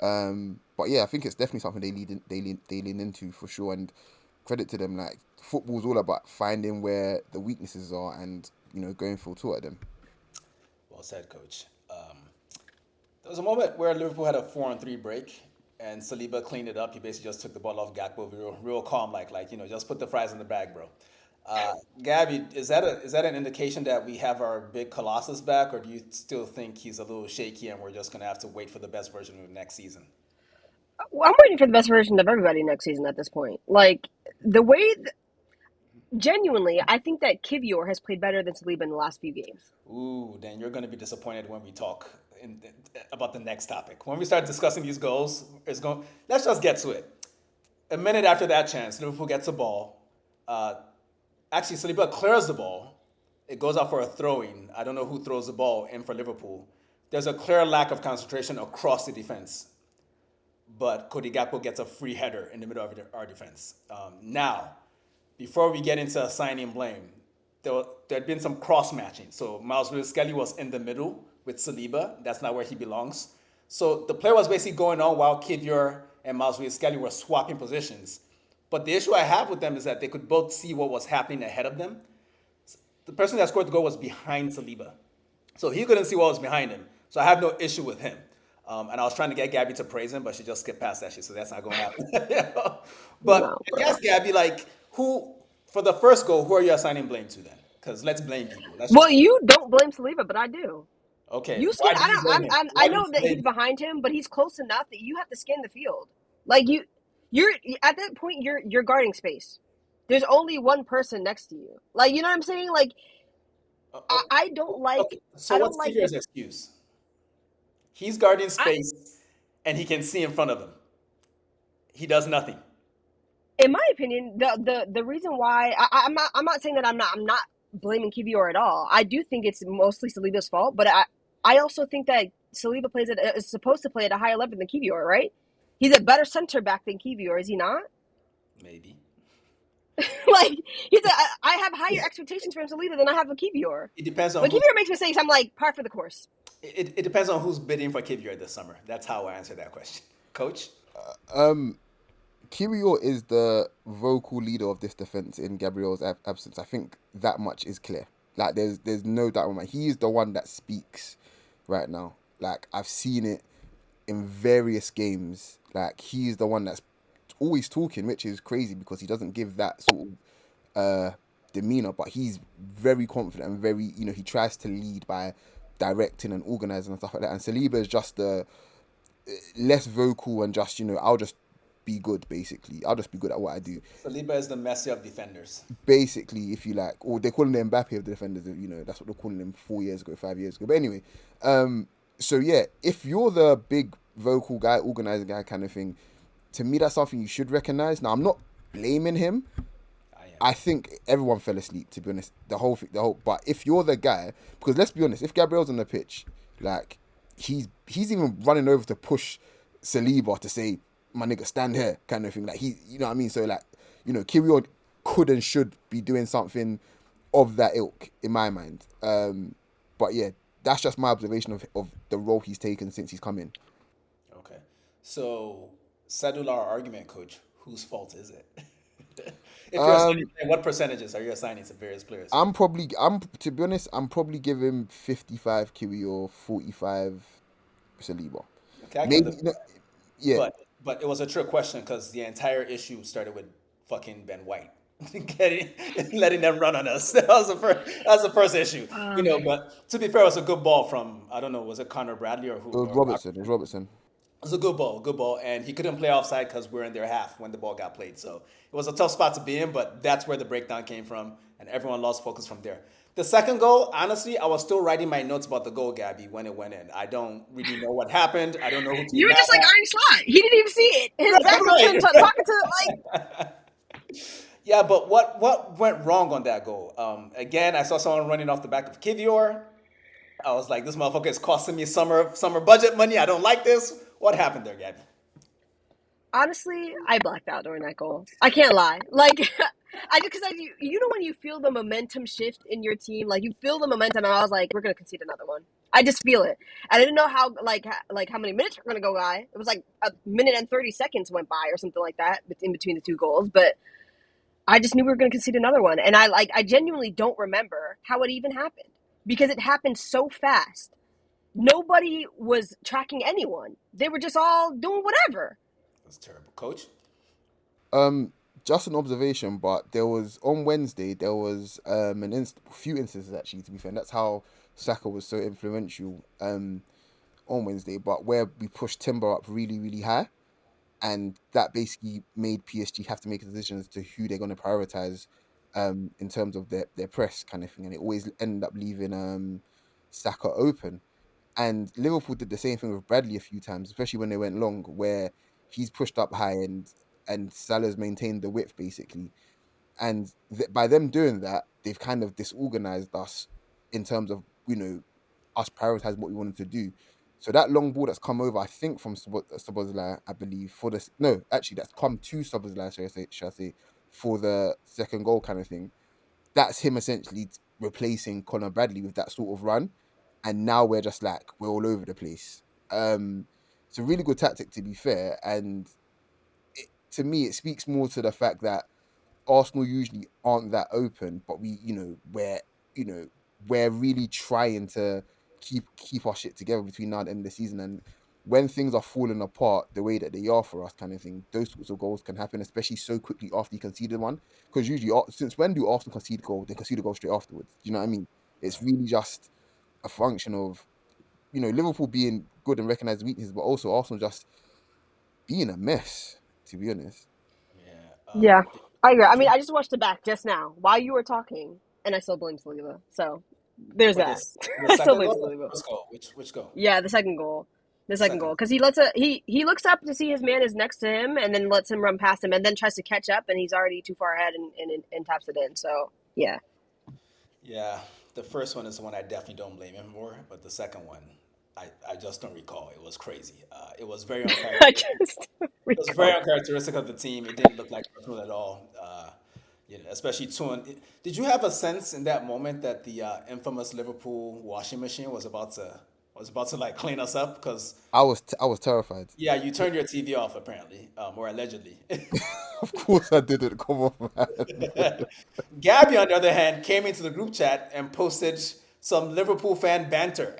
But yeah, I think it's definitely something they lean into for sure. And credit to them. Like football's all about finding where the weaknesses are and going full tour at them. Well said, coach. There was a moment where Liverpool had a 4-on-3 break, and Saliba cleaned it up. He basically just took the ball off Gakpo, real calm, just put the fries in the bag, bro. Gabby, is that an indication that we have our big Colossus back, or do you still think he's a little shaky and we're just gonna have to wait for the best version of him next season? Well, I'm waiting for the best version of everybody next season at this point. Like the way, genuinely, I think that Kivior has played better than Saliba in the last few games. Ooh, then you're gonna be disappointed when we talk about the next topic. When we start discussing these goals, let's just get to it. A minute after that chance, Liverpool gets a ball. Uh, Actually, Saliba clears the ball. It goes out for a throw-in. I don't know who throws the ball in for Liverpool. There's a clear lack of concentration across the defense, but Cody Gakpo gets a free header in the middle of our defense. Now, before we get into assigning blame, there had been some cross matching. So Miles Lewis-Skelly was in the middle with Saliba. That's not where he belongs. So the play was basically going on while Kivior and Miles Lewis-Skelly were swapping positions. But the issue I have with them is that they could both see what was happening ahead of them. The person that scored the goal was behind Saliba. So he couldn't see what was behind him. So I have no issue with him. And I was trying to get Gabby to praise him, but she just skipped past that shit, so that's not going to happen. But No, I bro. guess, Gabby, like, for the first goal, who are you assigning blame to then? Because let's blame people. Let's Well, just, you don't blame Saliba, but I do. okay, You scan. why do you blame him? I Why do you know that blame he's him? behind him, but he's close enough that you have to scan the field. Like you're at that point. You're guarding space. There's only one person next to you. Like you know what I'm saying? Like Uh, uh, I don't like. okay, so I what's don't like the. Kivier's excuse? He's guarding I, space, and he can see in front of him. He does nothing. in my opinion, the reason why I'm not saying that I'm not blaming Kivior at all. I do think it's mostly Saliba's fault, but I also think that Saliba is supposed to play at a higher level than Kivior, right? He's a better center back than Kivior, is he not? Maybe. Like I have higher expectations from Saliba than I have for Kivior. It depends on When who. Kivior makes mistakes, I'm like par for the course. It depends on who's bidding for Kivior this summer. That's how I answer that question. Coach? Um, Kiwior is the vocal leader of this defense in Gabriel's absence. I think that much is clear. Like there's no doubt in my mind. He is the one that speaks right now. Like I've seen it in various games. Like he's the one that's always talking, which is crazy because he doesn't give that sort of demeanor, but he's very confident and very, he tries to lead by directing and organizing and stuff like that. And Saliba is just the less vocal and just, I'll just be good basically. I'll just be good at what I do. Saliba is the Messi of defenders. Basically, if you like, or they're calling him Mbappe of the defenders, that's what they're calling him 4 years ago, 5 years ago. But anyway, so yeah, if you're the big vocal guy, organizing guy kind of thing, to me that's something you should recognize. Now I'm not blaming him. I am. I think everyone fell asleep, to be honest. But if you're the guy, because let's be honest, if Gabriel's on the pitch, like he's even running over to push Saliba to say, "My nigga, stand here," kind of thing. Like you know what I mean. So like, Kirill could and should be doing something of that ilk in my mind. But yeah, that's just my observation of the role he's taken since he's come in. Okay. So, settle our argument, coach. Whose fault is it? If you're assigning, Um, what percentages are you assigning to various players? I'm to be honest, I'm probably giving 55 Kiwi or 45 Saliba. Okay, I give Maybe the, yeah. but it was a trick question because the entire issue started with fucking Ben White. getting letting them run on us. That was the first issue. But to be fair, it was a good ball from, I don't know, was it Connor Bradley or It who? was Robertson. It was Robertson. It was a good ball, and he couldn't play offside because we're in their half when the ball got played. So it was a tough spot to be in, but that's where the breakdown came from, and everyone lost focus from there. The second goal, honestly, I was still writing my notes about the goal, Gabby, when it went in. I don't really know what happened. I don't know who to be You were mad just like at. Arnie Slot. He didn't even see it. His back was turned, Right. talking to like. Yeah, but what went wrong on that goal? Again, I saw someone running off the back of Kivior. I was like, this motherfucker is costing me summer budget money. I don't like this. What happened there, Gabby? Honestly, I blacked out during that goal. I can't lie. Like, you know when you feel the momentum shift in your team, like you feel the momentum, and I was like, we're gonna concede another one. I just feel it, and I didn't know how how many minutes we're gonna go by. It was like a minute and 30 seconds went by or something like that in between the two goals, but I just knew we were gonna concede another one, and I genuinely don't remember how it even happened because it happened so fast. Nobody was tracking anyone. They were just all doing whatever. That's terrible, Coach. Just an observation, but there was on Wednesday there was few instances actually, to be fair. And that's how Saka was so influential on Wednesday, but where we pushed Timber up really really high, and that basically made PSG have to make a decision as to who they're going to prioritize in terms of their press kind of thing, and it always ended up leaving Saka open. And Liverpool did the same thing with Bradley a few times, especially when they went long, where he's pushed up high and Salah's maintained the width basically. And by them doing that, they've kind of disorganized us in terms of us prioritizing what we wanted to do. So that long ball that's come over, I think from Szoboszlai, I believe for this. No, actually, that's come to Szoboszlai, should I say, for the second goal kind of thing. That's him essentially replacing Conor Bradley with that sort of run, and now we're just like we're all over the place. It's a really good tactic to be fair, and to me, it speaks more to the fact that Arsenal usually aren't that open, but you know, we're really trying to keep our shit together between now and the end of the season. And when things are falling apart the way that they are for us, kind of thing, those sorts of goals can happen, especially so quickly after you conceded one. Because usually, since when do Arsenal concede goal? They concede a goal straight afterwards. Do you know what I mean? It's really just a function of Liverpool being good and recognizing weaknesses, but also Arsenal just being a mess. To be honest. Yeah. Yeah, I agree. I Did mean, you I just watched it back just now while you were talking, and I still blame Saliba. So there's for that. this the I still second blame goal or Saliba. the first goal? Which goal? Yeah, the second goal. The The second second goal, goal. because he looks up to see his man is next to him, and then lets him run past him, and then tries to catch up, and he's already too far ahead and taps it in. So yeah, Yeah, the first one is the one I definitely don't blame him for, but the second one, I just don't recall. It was crazy. It was very I uncharacteristic. just It was very recall. uncharacteristic of the team. It didn't look like Arsenal at all. Especially Tuan. Did you have a sense in that moment that the infamous Liverpool washing machine was about to like clean us up? Because I was terrified. yeah, you turned your TV off apparently, or allegedly. Of course I didn't. Come on, man. Gabby, on the other hand, came into the group chat and posted some Liverpool fan banter.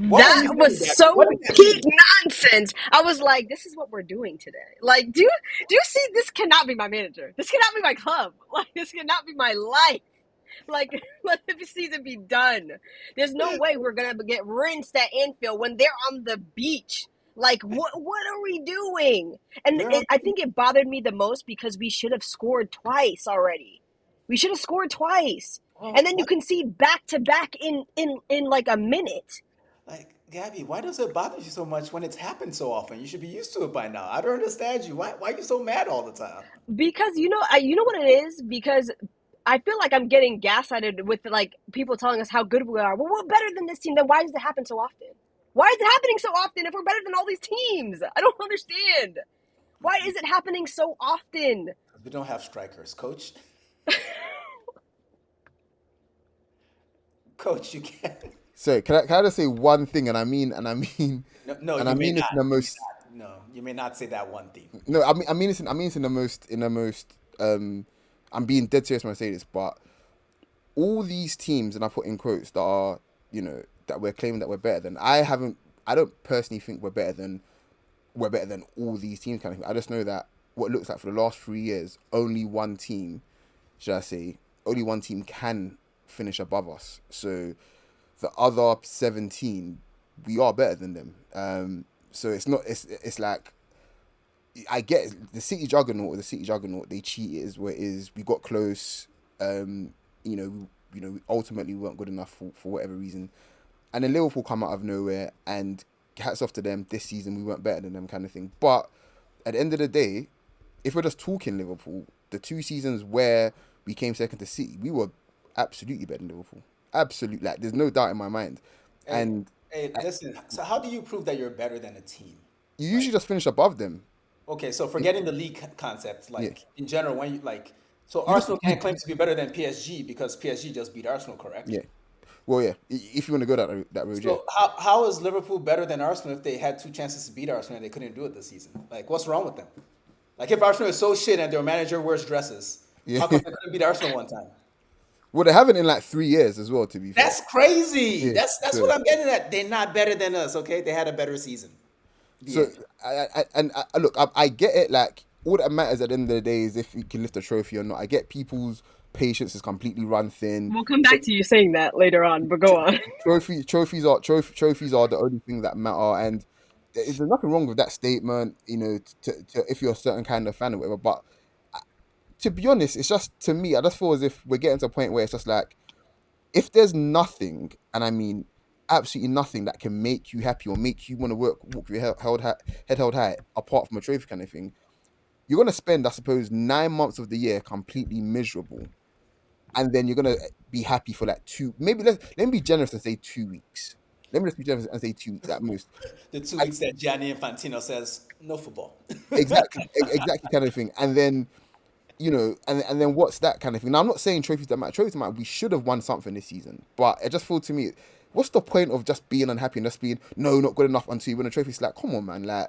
What were That you was thinking, Gabby? What so did that peak mean? nonsense. I was like, this is what we're doing today. Like, do you see? This cannot be my manager. This cannot be my club. Like, this cannot be my life. Like, let the season be done. There's no way we're gonna get rinsed at Anfield when they're on the beach. Like, what are we doing? And They're on. I think it bothered me the most because we should have scored twice already. We should have scored twice, and Well, then you what? concede back to back in like a minute. Like, Gabby, why does it bother you so much when it's happened so often? You should be used to it by now. I don't understand you. Why are you so mad all the time? Because you know what it is. Because I feel like I'm getting gaslighted with like people telling us how good we are. Well, we're better than this team. Then why does it happen so often? Why is it happening so often if we're better than all these teams? I don't understand. Why is it happening so often? We don't have strikers, coach. Coach, you can't. So can I just say one thing, and I mean No, no, and I you may mean this not. in the You may most not. No, you may not say that one thing. no, I mean this in the most I'm being dead serious when I say this, but all these teams, and I put in quotes, that are that we're claiming that we're better than. I don't personally think we're better than all these teams kind of thing. I just know that what it looks like for the last 3 years, only one team, should I say, only one team can finish above us. So the other 17, we are better than them. So it's not. It's like, I get the City juggernaut. The City juggernaut. They cheated, is what it is. We got close. Ultimately we weren't good enough for whatever reason. And then Liverpool come out of nowhere, and hats off to them. This season we weren't better than them, kind of thing. But at the end of the day, if we're just talking Liverpool, the 2 seasons where we came second to City, we were absolutely better than Liverpool. Absolutely, like there's no doubt in my mind. Hey, And hey, listen. So how do you prove that you're better than a team? you Like, usually just finish above them. okay, so forgetting the league concept, Yeah, like in general, when you like, so you just Arsenal can't claim to be better than PSG because PSG just beat Arsenal, correct? yeah. Well, yeah. If you want to go that road, yeah. So how is Liverpool better than Arsenal if they had 2 chances to beat Arsenal and they couldn't do it this season? Like, what's wrong with them? Like, if Arsenal is so shit and their manager wears dresses, Yeah. how come they couldn't beat Arsenal one time? Well, they haven't in like 3 years as well. To be fair. That's crazy. Yeah. That's So what I'm getting at. They're not better than us. Okay, they had a better season. The So end. look, I get it. Like all that matters at the end of the day is if you can lift a trophy or not. I get people's patience is completely run thin. We'll come back to you saying that later on, but go on. Trophies are the only thing that matter, and there's nothing wrong with that statement. To if you're a certain kind of fan or whatever. But to be honest, it's just to me, I just feel as if we're getting to a point where it's just like if there's nothing, and I mean absolutely nothing that can make you happy or make you want to walk with your head held high, apart from a trophy kind of thing, you're gonna spend, I suppose, 9 months of the year completely miserable, and then you're gonna be happy for like maybe let me be generous and say 2 weeks. Let me just be generous and say 2 weeks at most. The two And weeks that Gianni Infantino says no football. exactly kind of thing, and then and then what's that kind of thing? Now, I'm not saying trophies that matter. Trophies that matter. We should have won something this season, but it just feels to me, what's the point of just being unhappy and just being no, not good enough until you win a trophy? It's like, come on, man. Like,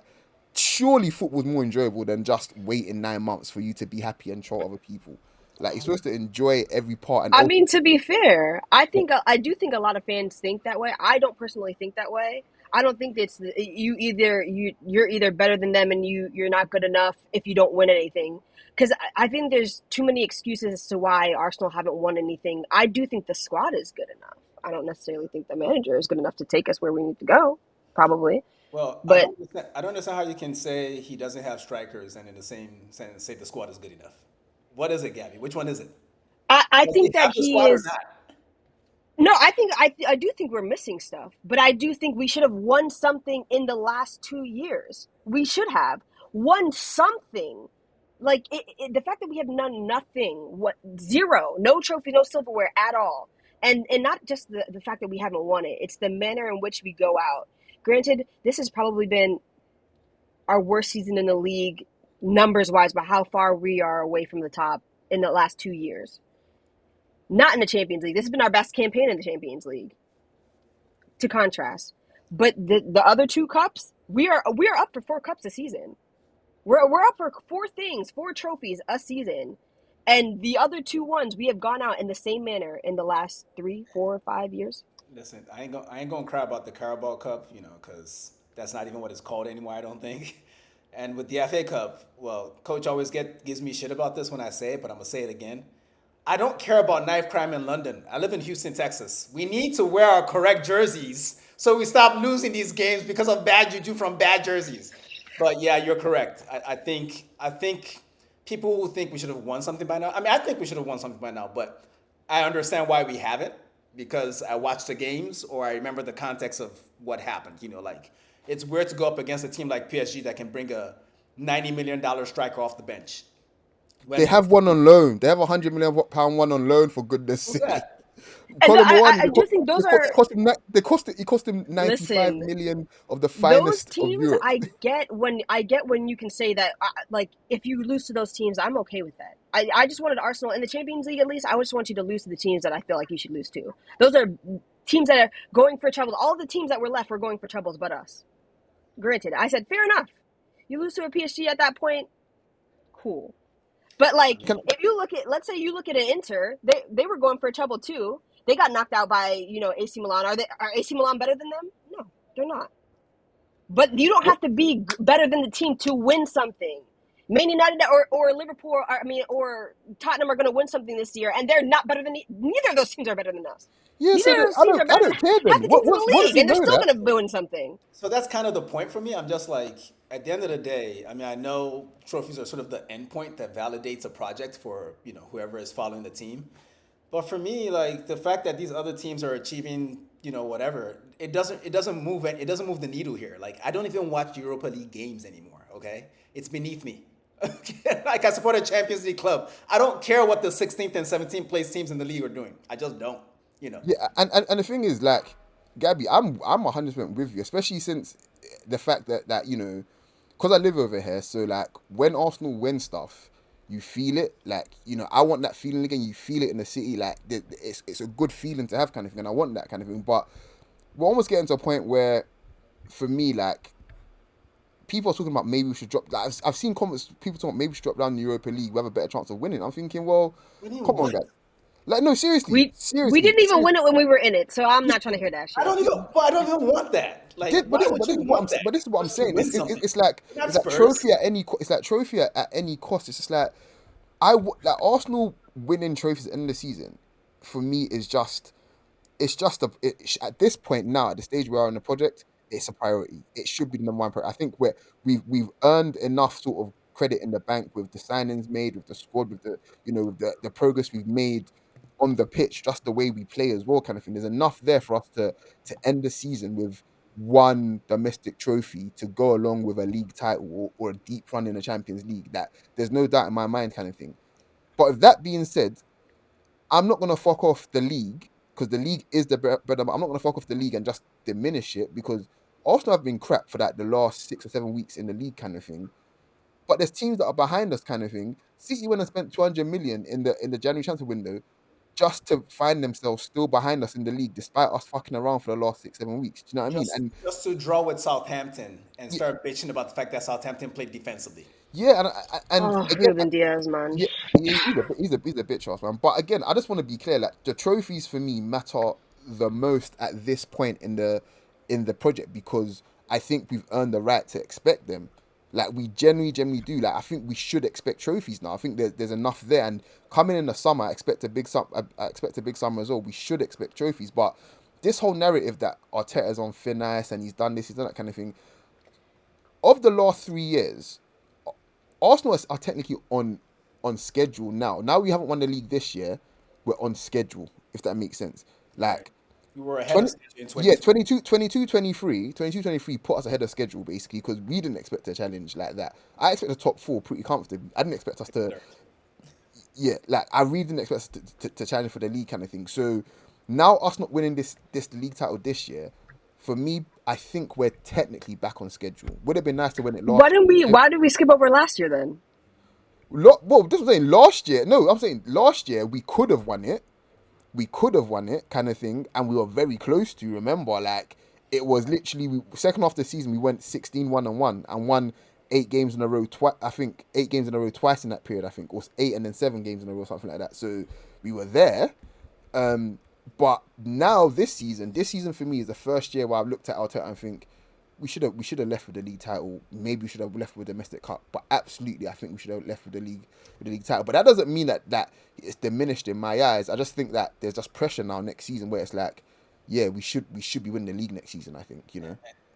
surely football's more enjoyable than just waiting 9 months for you to be happy and troll other people. Like, you're supposed to enjoy every part and I open. mean, to be fair, I do think a lot of fans think that way. I don't personally think that way. I don't think it's you're either better than them and you're not good enough if you don't win anything. Because I think there's too many excuses as to why Arsenal haven't won anything. I do think the squad is good enough. I don't necessarily think the manager is good enough to take us where we need to go. Probably, Well, but I don't understand how you can say he doesn't have strikers and in the same sentence say the squad is good enough. What is it, Gabby? Which one is it? I Does he think that have the he squad or is. not? No, I do think we're missing stuff, but I do think we should have won something in the last 2 years. We should have won something. Like the fact that we have done nothing, what zero, no trophy, no silverware at all, and not just the fact that we haven't won it. It's the manner in which we go out. Granted, this has probably been our worst season in the league numbers wise, but how far we are away from the top in the last 2 years. Not in the Champions League. This has been our best campaign in the Champions League. To contrast, but the other two cups, we are up for 4 cups a season. We're up for 4 things, 4 trophies a season, and the other 2 ones we have gone out in the same manner in the last 3, 4, 5 years. Listen, I ain't gonna cry about the Carabao Cup, because that's not even what it's called anymore. I don't think. And with the FA Cup, well, coach always gives me shit about this when I say it, but I'm gonna say it again. I don't care about knife crime in London. I live in Houston, Texas. We need to wear our correct jerseys so we stop losing these games because of bad juju from bad jerseys. But yeah, you're correct. I think people who think we should have won something by now. I mean, I think we should have won something by now, but I understand why we haven't because I watched the games or I remember the context of what happened. Like it's weird to go up against a team like PSG that can bring a $90 million striker off the bench. They When have one on loan. They have £100 million one on loan, for goodness who's sake. that? And Colin one, I do think those it are cost him. It cost him 95 listen. million of the Those finest of teams, Europe. I get when you can say that, like if you lose to those teams, I'm okay with that. I just wanted Arsenal in the Champions League at least. I just want you to lose to the teams that I feel like you should lose to. Those are teams that are going for trouble. All the teams that were left were going for troubles, but us. Granted, I said fair enough. You lose to a PSG at that point, cool. But like, Can, if you look at, let's say you look at an Inter, they were going for trouble too. They got knocked out by AC Milan. Are AC Milan better than them? No, they're not. But you don't have to be better than the team to win something. Man United or Liverpool, or Tottenham are going to win something this year, and they're not better than neither of those teams are better than us. Yeah, Neither so of those I teams are don't I better than don't care half then. the teams in the Once league, we and they're know still that, going to win something. So that's kind of the point for me. I'm just like, at the end of the day, I mean, I know trophies are sort of the end point that validates a project for, whoever is following the team. But for me, like the fact that these other teams are achieving, whatever, it doesn't move the needle here. Like I don't even watch Europa League games anymore, okay? It's beneath me. Like I support a Champions League club. I don't care what the 16th and 17th place teams in the league are doing. I just don't, you know. yeah, and the thing is, like, Gabby, I'm 100% with you, especially since the fact that because I live over here, so like when Arsenal win stuff, you feel it. Like I want that feeling again. You feel it in the city. Like it's a good feeling to have, kind of thing, and I want that kind of thing. But we're almost getting to a point where, for me, like people are talking about maybe we should drop. Like, I've seen comments, people talking about maybe we should drop down the Europa League. We have a better chance of winning. I'm thinking, well, What do you come on, what? guys. Like, no, seriously, We seriously, didn't even win it when we were in it, so I'm not trying to hear that I shit. don't even. But I don't even want that. Like, But why would you want that? this is what I'm Just to saying. win something. It's like You're not trophy Spurs. at any it's like trophy at any cost. It's just like like Arsenal winning trophies at the end of the season for me is just at this point now, at the stage we are in the project, it's a priority. It should be the number one priority. I think we've earned enough sort of credit in the bank with the signings made, with the squad, with with the progress we've made on the pitch, just the way we play as well, kind of thing. There's enough there for us to end the season with one domestic trophy to go along with a league title, or a deep run in the Champions League. That there's no doubt in my mind, kind of thing. But with that being said, I'm not gonna fuck off the league, because the league is the bread. I'm not gonna fuck off the league and just diminish it, because Arsenal have been crap for the last 6 or 7 weeks in the league, kind of thing. But there's teams that are behind us, kind of thing. City went and spent 200 million in the January transfer window just to find themselves still behind us in the league, despite us fucking around for the last 6 7 weeks. Do you know what I mean? Just And just to draw with Southampton and y- start bitching about the fact that Southampton played defensively. yeah, and Oh, again, Ruben Diaz, man. yeah, he's a bitch ass, man. But again, I just want to be clear. Like, the trophies for me matter the most at this point in the project, because I think we've earned the right to expect them. Like, we genuinely do. Like, I think we should expect trophies now. I think there's enough there. And coming in the summer, I expect a big summer as well. We should expect trophies. But this whole narrative that Arteta's on thin ice and he's done this, he's done that kind of thing. Of the last 3 years, Arsenal are technically on schedule now. Now we haven't won the league this year. We're on schedule, if that makes sense. Right. Like, We were ahead of 20, schedule in yeah, 22. 22, 23 put us ahead of schedule, basically, because we didn't expect a challenge like that. I expect a top four pretty comfortably. I didn't expect us to, yeah, like, I really didn't expect us to challenge for the league, kind of thing. So now us not winning this league title this year, for me, I think we're technically back on schedule. Would have been nice to win it Why last didn't we? year. Why did we skip over last year then? Well, this was saying last year. No, I'm saying last year we could have won it. We could have won it, kind of thing, and we were very close to. Remember, like, it was literally second half of the season we went 16-1-1 and won 8 games in a row. I think 8 games in a row twice in that period. I think, or 8 and then 7 games in a row, something like that. So we were there. But now this season for me is the first year where I've looked at Arteta and think we should have left with the league title. Maybe we should have left with the domestic cup. But absolutely, I think we should have left with the league title. But that doesn't mean that it's diminished in my eyes. I just think that there's just pressure now next season where it's like, yeah, we should be winning the league next season. I think.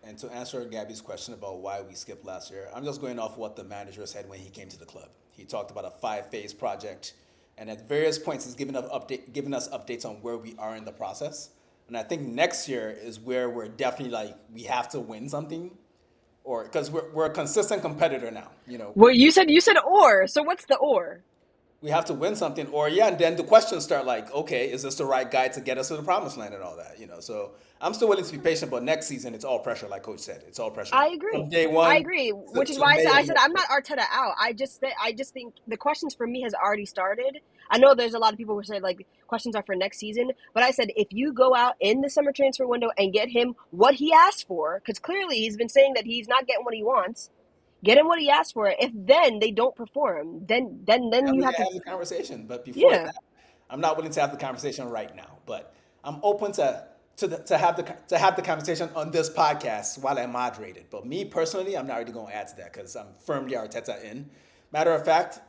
And to answer Gabby's question about why we skipped last year, I'm just going off what the manager said when he came to the club. He talked about a 5-phase project, and at various points, he's given us updates on where we are in the process. And I think next year is where we're definitely like we have to win something, or because we're a consistent competitor now. Well, you said or. So what's the or? We have to win something, or yeah, and then the questions start like, okay, is this the right guy to get us to the promised land and all that. So I'm still willing to be patient, but next season it's all pressure, like Coach said, it's all pressure I from agree. day I one agree. to, Which is to why May I of said next I'm year. not Arteta out. I just think the questions for me has already started. I know there's a lot of people who say like questions are for next season, but I said if you go out in the summer transfer window and get him what he asked for, because clearly he's been saying that he's not getting what he wants. Get him what he asked for. If then they don't perform, then Then you we have can to. have the conversation. But before Yeah. that, I'm not willing to have the conversation right now. But I'm open to have the conversation on this podcast while I moderate it. But me personally, I'm not really going to add to that because I'm firmly Arteta in. Matter of fact,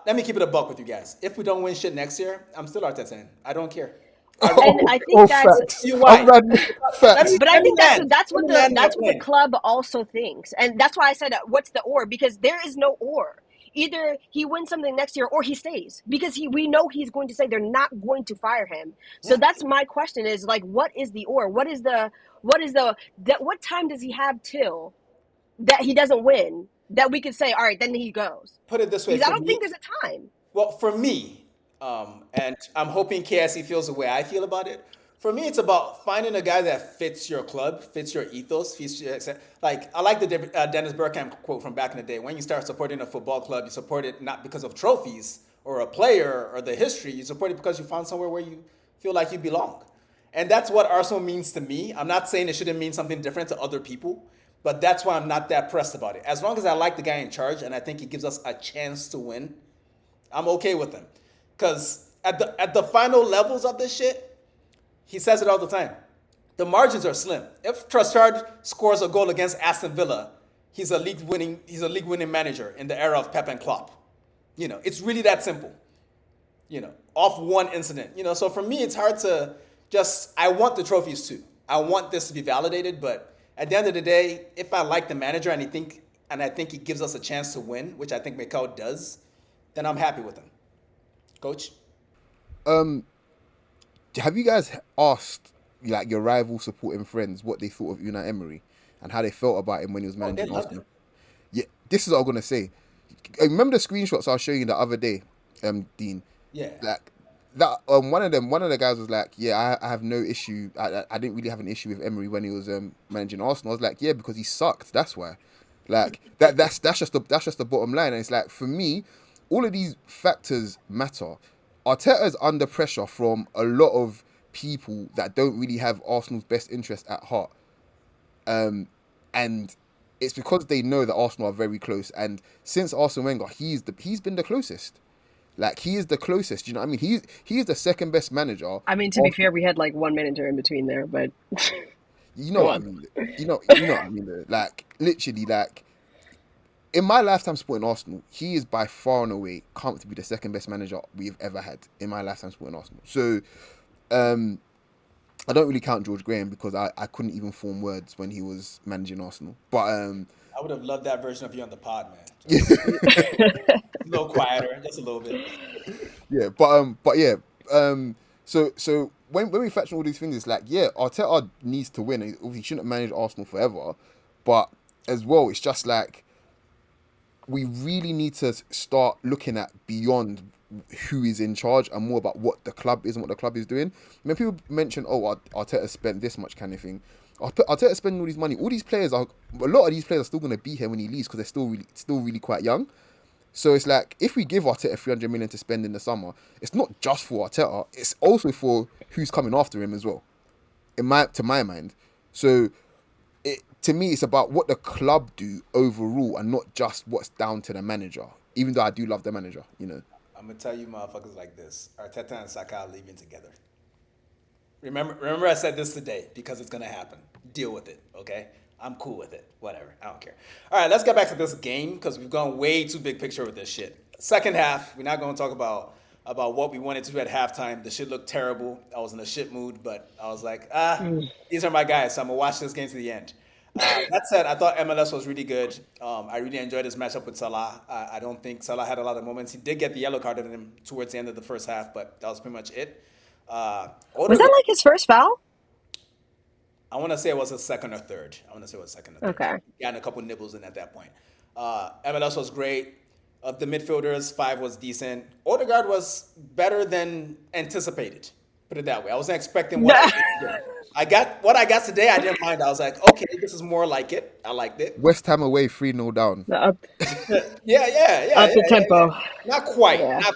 let me keep it a buck with you guys. If we don't win shit next year, I'm still Arteta in. I don't care. I really And Oh, I think oh, that's I'll tell facts. you I'm why. mad. Let Facts. me But I let me think land. Let me land my that's what the plane. club also thinks, and that's why I said what's the or, because there is no or. Either he wins something next year or he stays, because we know he's going to say they're not going to fire him. So Yeah. that's my question: is like, what is the or? What is the that? What time does he have till that he doesn't win that we could say, all right, then he goes? Put it this way, Because I for don't think me, there's a time. well, for me, and I'm hoping KSE feels the way I feel about it. For me, it's about finding a guy that fits your club, fits your ethos, fits your, like I like the Dennis Bergkamp quote from back in the day. When you start supporting a football club, you support it not because of trophies or a player or the history. You support it because you found somewhere where you feel like you belong. And that's what Arsenal means to me. I'm not saying it shouldn't mean something different to other people, but that's why I'm not that pressed about it. As long as I like the guy in charge and I think he gives us a chance to win, I'm okay with him. Because at the final levels of this shit, he says it all the time. The margins are slim. If Trossard scores a goal against Aston Villa, he's a league winning manager in the era of Pep and Klopp. It's really that simple. Off one incident. So for me, it's hard to I want the trophies too. I want this to be validated, but at the end of the day, if I like the manager and I think he gives us a chance to win, which I think Mikel does, then I'm happy with him. Coach? Have you guys asked like your rival supporting friends what they thought of Unai Emery and how they felt about him when he was Oh, they managing loved him. Arsenal? Yeah, this is what I'm gonna say. Remember the screenshots I was showing you the other day, Dean? Yeah. Like that. One of the guys was like, "Yeah, I have no issue. I didn't really have an issue with Emery when he was managing Arsenal." I was like, "Yeah, because he sucked. That's why." Like that's just the bottom line. And it's like for me, all of these factors matter. Arteta's under pressure from a lot of people that don't really have Arsenal's best interest at heart. And it's because they know that Arsenal are very close. And since Arsene Wenger, he's been the closest. Like he is the closest. You know what I mean? He is the second best manager. I mean, to be fair, Arsenal, we had like one manager in between there, but you know go what I on. mean? You know what I mean? Like literally, like in my lifetime supporting Arsenal, he is by far and away comfortably the second best manager we've ever had in my lifetime supporting Arsenal. So um, I don't really count George Graham because I couldn't even form words when he was managing Arsenal. But I would have loved that version of you on the pod, man. Just a little quieter, just a little bit. yeah, but yeah, so when we factor all these things, it's like yeah, Arteta needs to win. He shouldn't manage Arsenal forever, but as well, it's just like we really need to start looking at beyond who is in charge and more about what the club is and what the club is doing. When people mention, oh, Arteta spent this much kind of thing, Arteta spending all these money. All these players are a lot of these players are still going to be here when he leaves because they're still really quite young. So it's like if we give Arteta 300 million to spend in the summer, it's not just for Arteta, it's also for who's coming after him as well. To my mind. So to me, it's about what the club do overall and not just what's down to the manager. Even though I do love the manager. I'm gonna tell you motherfuckers like this. Arteta and Saka are leaving together. Remember I said this today because it's gonna happen. Deal with it, okay? I'm cool with it. Whatever. I don't care. All right, let's get back to this game because we've gone way too big picture with this shit. Second half, we're not gonna talk about what we wanted to do at halftime. The shit looked terrible. I was in a shit mood, but I was like, these are my guys, so I'm gonna watch this game to the end. That said, I thought MLS was really good. I really enjoyed his matchup with Salah. I don't think Salah had a lot of moments. He did get the yellow card in him towards the end of the first half, but that was pretty much it. Was that Odegaard, like his first foul? I want to say it was a second or third. I want to say it was second or third. Okay. Got a couple nibbles in at that point. MLS was great. Of the midfielders, 5 was decent. Odegaard was better than anticipated. Put it that way. I wasn't expecting what I did today. I got what I got today. I didn't mind. I was like, okay, this is more like it. I liked it. West Ham away 3-0 down. The up, Yeah, yeah, yeah, yeah, up the yeah, yeah. tempo. Yeah. Not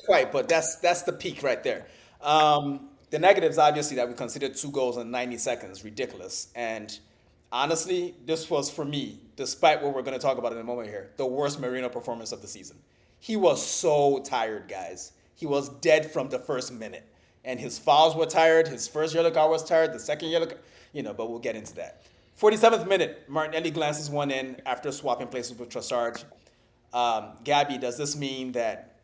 quite, but that's the peak right there. The negatives, obviously, that we considered 2 goals in 90 seconds, ridiculous. And honestly, this was for me, despite what we're going to talk about in a moment here, the worst Marino performance of the season. He was so tired, guys. He was dead from the first minute. And his fouls were tired. His first yellow card was tired. The second yellow card, but we'll get into that. 47th minute, Martinelli glances one in after swapping places with Trossard. Gabby, does this mean that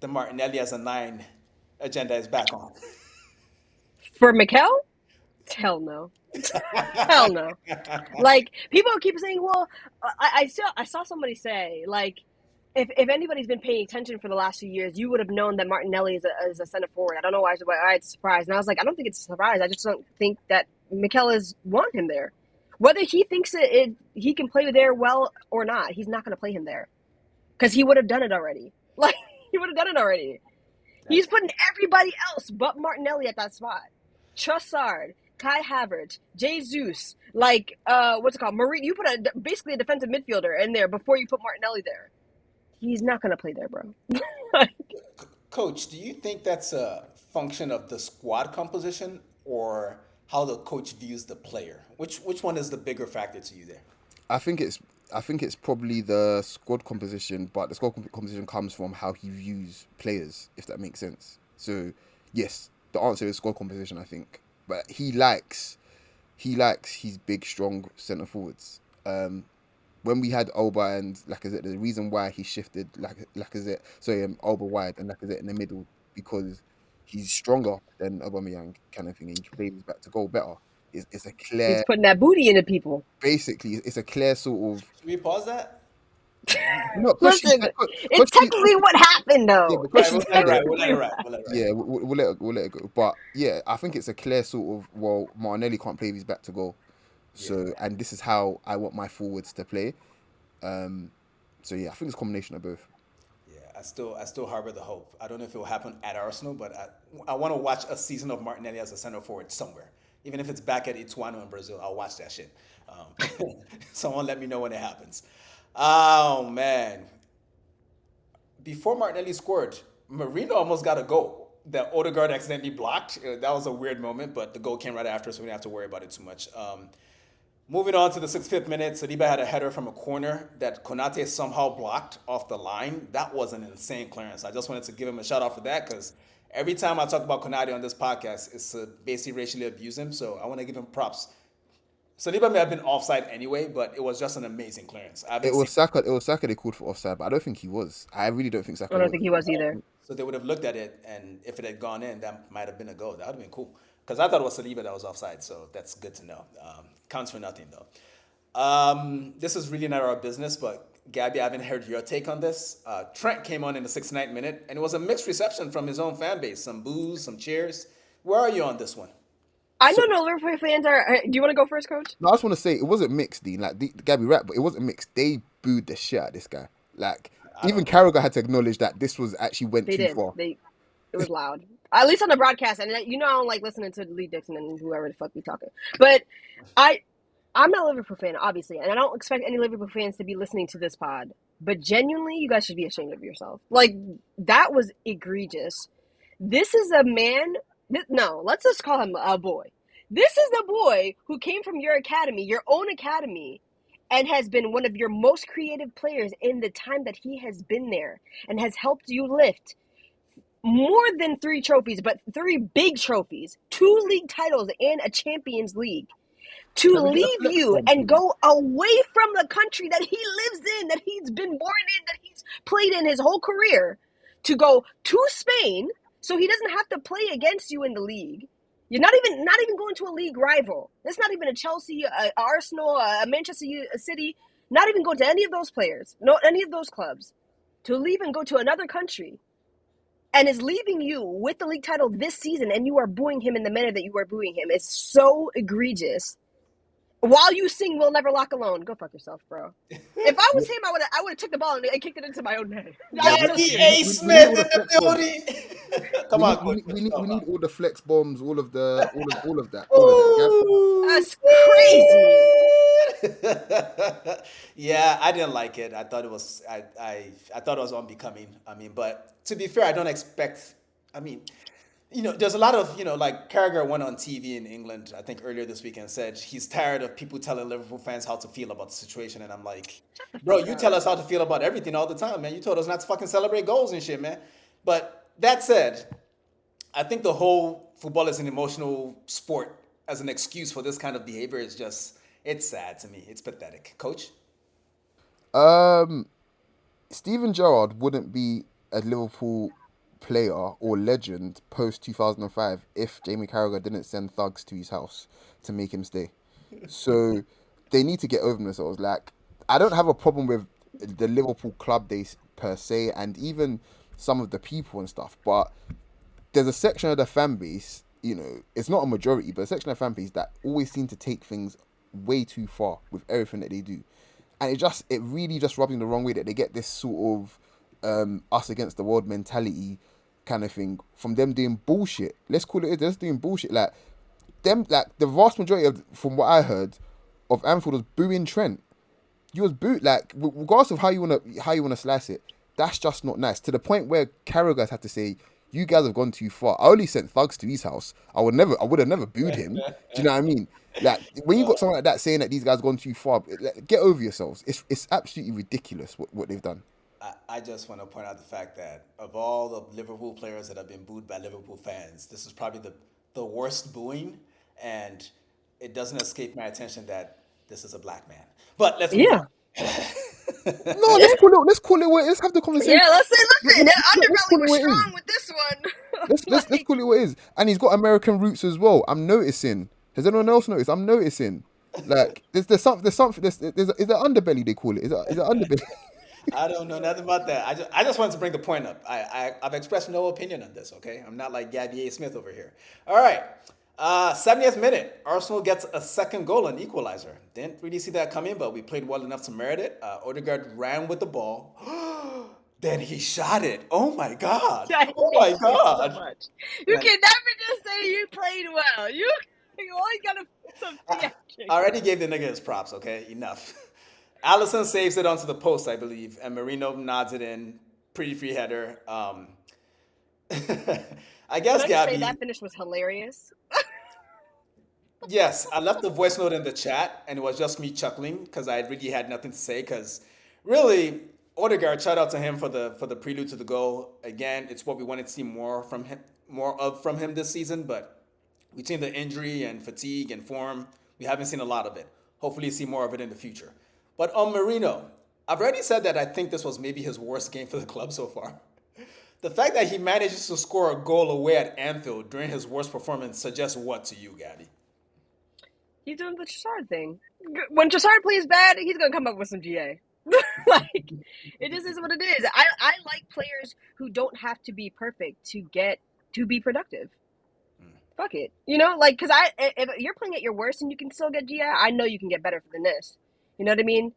the Martinelli as a nine agenda is back on? For Mikel? Hell no. Hell no. Like people keep saying, well, I saw somebody say like if anybody's been paying attention for the last few years, you would have known that Martinelli is a center forward. I don't know why it's a surprise. And I was like, I don't think it's a surprise. I just don't think that Mikel is want him there. Whether he thinks he can play there well or not, he's not going to play him there because he would have done it already. Like he would have done it already. He's putting everybody else but Martinelli at that spot. Trossard, Kai Havertz, Jesus, like what's it called? Marie, you put basically a defensive midfielder in there before you put Martinelli there. He's not gonna play there, bro. Coach, do you think that's a function of the squad composition or how the coach views the player? Which one is the bigger factor to you there? I think it's probably the squad composition, but the squad composition comes from how he views players, if that makes sense. So yes, the answer is squad composition, I think. But he likes his big, strong centre forwards. When we had Alba and Lacazette, the reason why he shifted Lacazette, Alba wide and Lacazette in the middle, because he's stronger than Aubameyang kind of thing, and he plays back to goal better. It's a He's clear, putting that booty into people. basically, it's a clear sort of. Should we pause that? No, Listen, it's technically what happened, yeah, though. because All she's right, It's we'll let it technically ride. We'll let it ride. yeah, we'll let it go. But yeah, I think it's a clear sort of, well, Martinelli can't play with his back to goal, so and this is how I want my forwards to play. Um, so yeah, I think it's a combination of both. Yeah, I still harbor the hope. I don't know if it will happen at Arsenal, but I want to watch a season of Martinelli as a center forward somewhere. Even if it's back at Ituano in Brazil, I'll watch that shit. Someone let me know when it happens. Oh man, before Martinelli scored, Marino almost got a goal that Odegaard accidentally blocked. That was a weird moment, but the goal came right after, so we didn't have to worry about it too much. Moving on to the 65th minute, Saliba had a header from a corner that Konate somehow blocked off the line. That was an insane clearance. I just wanted to give him a shout out for that because every time I talk about Konate on this podcast, it's to basically racially abuse him. So I want to give him props. Saliba may have been offside anyway, but it was just an amazing clearance. I haven't It was seen Saka. It was Saka they called for offside, but I don't think he was. I really don't think Saka I don't was. think he was either. So they would have looked at it, and if it had gone in, that might have been a goal. That would have been cool. Because I thought it was Saliba that was offside, so that's good to know. Counts for nothing, though. This is really not our business, but Gabby, I haven't heard your take on this. Trent came on in the 69th minute, and it was a mixed reception from his own fan base. Some boos, some cheers. Where are you on this one? I So, know no Liverpool fans are. Do you want to go first, Coach? no, I just want to say it wasn't mixed, Dean. Like Gabby right, but it wasn't mixed. They booed the shit out of this guy. Like I even don't. Carragher had to acknowledge that this was actually went They too did. far. It was loud. At least on the broadcast, and you know I don't like listening to Lee Dixon and whoever the fuck we talking. But I I'm not a Liverpool fan, obviously, and I don't expect any Liverpool fans to be listening to this pod. But genuinely, you guys should be ashamed of yourself. Like that was egregious. This is a man. No, let's just call him a boy. This is the boy who came from your academy, your own academy, and has been one of your most creative players in the time that he has been there and has helped you lift more than 3 trophies, but 3 big trophies, 2 league titles, and a Champions League. To Can we get a leave flex you bomb, and please? go away from the country that he lives in, that he's been born in, that he's played in his whole career, to go to Spain so he doesn't have to play against you in the league. You're not even going to a league rival. That's not even a Chelsea, a Arsenal, a Manchester City. Not even going to any of those players, no, any of those clubs. To leave and go to another country, and is leaving you with the league title this season, and you are booing him in the manner that you are booing him. It's so egregious. While you sing "We'll Never Lock Alone," go fuck yourself, bro. If I was him, I would have took the ball and kicked it into my own net. I'm so Gabby serious. A. We need Smith all the in the flex bombs. building. Come on, coach. What you We talking need about? all the flex bombs, all of that, Gab. Ooh, That's crazy. yeah, I didn't like it. I thought it was I thought it was unbecoming. I mean, but to be fair, I don't expect. I mean, there's a lot of like Carragher went on TV in England, I think earlier this week, and said he's tired of people telling Liverpool fans how to feel about the situation. And I'm like, bro, Fuck you up. tell us how to feel about everything all the time, man. You told us not to fucking celebrate goals and shit, man. But that said, I think the whole football is an emotional sport as an excuse for this kind of behavior is just, it's sad to me. It's pathetic. Coach? Um, Steven Gerrard wouldn't be a Liverpool player or legend post 2005 if Jamie Carragher didn't send thugs to his house to make him stay. So they need to get over themselves. Like, I don't have a problem with the Liverpool club days per se, and even some of the people and stuff, but there's a section of the fan base, it's not a majority, but a section of the fan base that always seem to take things way too far with everything that they do. And it really just rubs me the wrong way that they get this sort of us against the world mentality kind of thing from them doing bullshit. Let's call it, they're just doing bullshit. Like, the vast majority of, from what I heard, of Anfield was booing Trent. You was booed, like, regardless of how you wanna slice it. That's just not nice. To the point where Carragher had to say, "You guys have gone too far. I only sent thugs to his house. I would have never booed him." Do you know what I mean? Like, when you got someone like that saying that these guys have gone too far, like, get over yourselves. It's absolutely ridiculous what they've done. I just want to point out the fact that of all the Liverpool players that have been booed by Liverpool fans, this is probably the worst booing, and it doesn't escape my attention that this is a black man. But let's move Yeah. on. No, let's call it what it is. Let's have the conversation. Yeah, let's say, listen, Let's the call underbelly it was what it is. strong with this one. Let's Like, call it what it is. And he's got American roots as well. I'm noticing. Has anyone else noticed? I'm noticing. Like, there's something. Is it underbelly they call it? Is it underbelly? I don't know nothing about that. I just wanted to bring the point up. I've expressed no opinion on this, okay? I'm not like Gabby A. Smith over here. All right. 70th minute, Arsenal gets a second goal, an equalizer. Didn't really see that coming, but we played well enough to merit it. Odegaard ran with the ball. Then he shot it. Oh my God. I hate Oh my you God. so much. You Man, can never just say you played well. You always gotta put some I theatrics. already gave the nigga his props, okay? Enough. Allison saves it onto the post, I believe, and Marino nods it in. Pretty free header. I Can guess, I just say Gabby. that finish was hilarious? Yes, I left the voice note in the chat, and it was just me chuckling because I really had nothing to say. Because really, Odegaard, shout out to him for the prelude to the goal. Again, it's what we wanted to see more from him this season. But between the injury and fatigue and form, we haven't seen a lot of it. Hopefully, see more of it in the future. But on Marino, I've already said that I think this was maybe his worst game for the club so far. The fact that he manages to score a goal away at Anfield during his worst performance suggests what to you, Gabby? He's doing the Trossard thing. When Trossard plays bad, he's gonna come up with some GA. Like, it just is what it is. I like players who don't have to be perfect to be productive. Fuck it, like, because if you're playing at your worst and you can still get GI, I know you can get better than this. You know what I mean?